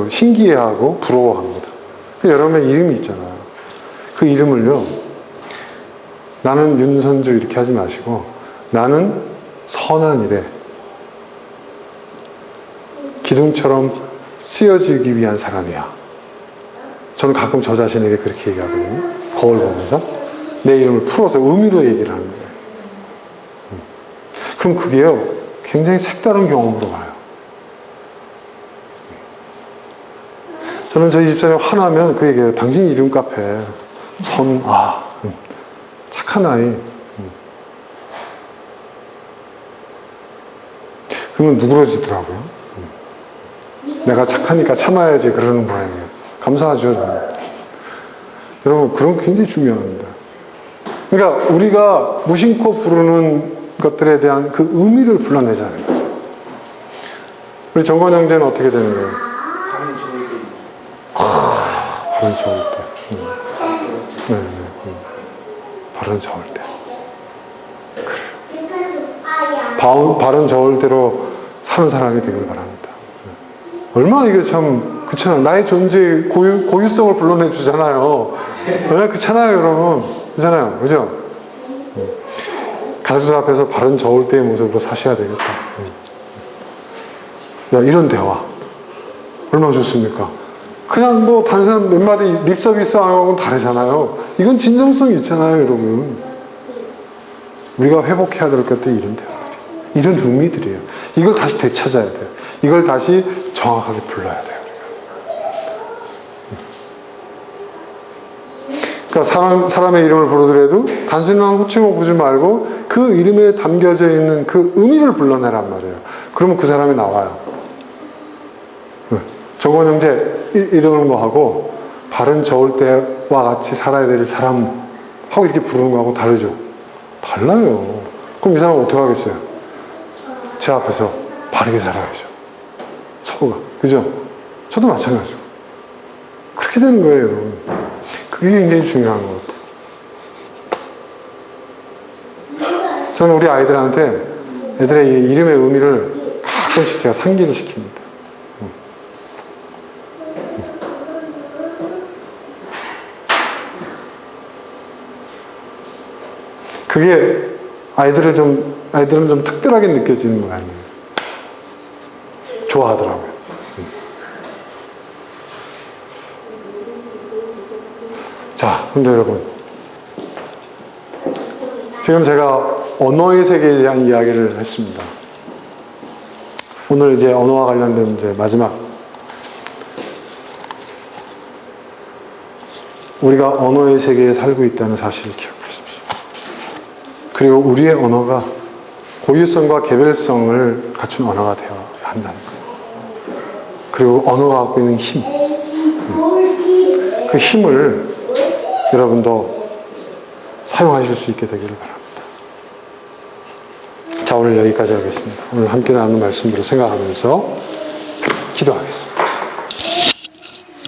신기해하고 부러워합니다. 여러분의 이름이 있잖아요. 그 이름을요, 나는 윤선주 이렇게 하지 마시고, 나는 선한 일에 기둥처럼 쓰여지기 위한 사람이야. 저는 가끔 저 자신에게 그렇게 얘기하거든요. 거울 보면서. 내 이름을 풀어서 의미로 얘기를 하는 거예요. 그럼 그게요, 굉장히 색다른 경험으로 가요. 저는 저희 집사람이 화나면 그 얘기해요. 당신 이름값 해. 착한 아이. 그러면 누그러지더라고요. 내가 착하니까 참아야지 그러는 모양이에요. 감사하죠, 저는. 여러분, 그런 게 굉장히 중요합니다. 그러니까 우리가 무심코 부르는 것들에 대한 그 의미를 불러내자는 거죠. 우리 정관 형제는 어떻게 되는 거예요? 발은 좋을 때. 발은 좋을 때. 발은 좋을 때. 그래요. 발은 좋을 때로 사는 사람이 되길 바랍니다. 얼마나 이게 참, 그렇잖아요. 나의 존재의 고유성을 불러내 주잖아요. 그렇잖아요, 여러분. 그렇잖아요. 그죠? 가족들 앞에서 바른 저을 때의 모습으로 사셔야 되겠다. 야, 이런 대화. 얼마나 좋습니까? 그냥 뭐, 단순한 몇 마디 립서비스 하고는 다르잖아요. 이건 진정성이 있잖아요, 여러분. 우리가 회복해야 될 것들이 이런 대화들이. 이런 의미들이에요. 이걸 다시 되찾아야 돼요. 이걸 다시 정확하게 불러야 돼요. 그러니까 사람의 이름을 부르더라도 단순한 호칭을 부르지 말고 그 이름에 담겨져 있는 그 의미를 불러내란 말이에요. 그러면 그 사람이 나와요. 정원 형제 이러는 거하고 바른 저을 때와 같이 살아야 될 사람 하고 이렇게 부르는 거하고 다르죠. 달라요. 그럼 이 사람은 어떻게 하겠어요? 제 앞에서 바르게 살아야죠. 서로가. 그죠? 저도 마찬가지고. 그렇게 되는 거예요, 여러분. 그게 굉장히 중요한 것 같아요. 저는 우리 아이들한테 애들의 이름의 의미를 가끔씩 제가 상기를 시킵니다. 그게 아이들은 좀 특별하게 느껴지는 거 아니에요. 좋아하더라고요. 자, 근데 여러분, 지금 제가 언어의 세계에 대한 이야기를 했습니다. 오늘 이제 언어와 관련된 이제 마지막, 우리가 언어의 세계에 살고 있다는 사실을 기억하십시오. 그리고 우리의 언어가 고유성과 개별성을 갖춘 언어가 되어야 한다는 거예요. 그리고 언어가 갖고 있는 힘, 그 힘을 여러분도 사용하실 수 있게 되기를 바랍니다. 자, 오늘 여기까지 하겠습니다. 오늘 함께 나누는 말씀으로 생각하면서 기도하겠습니다.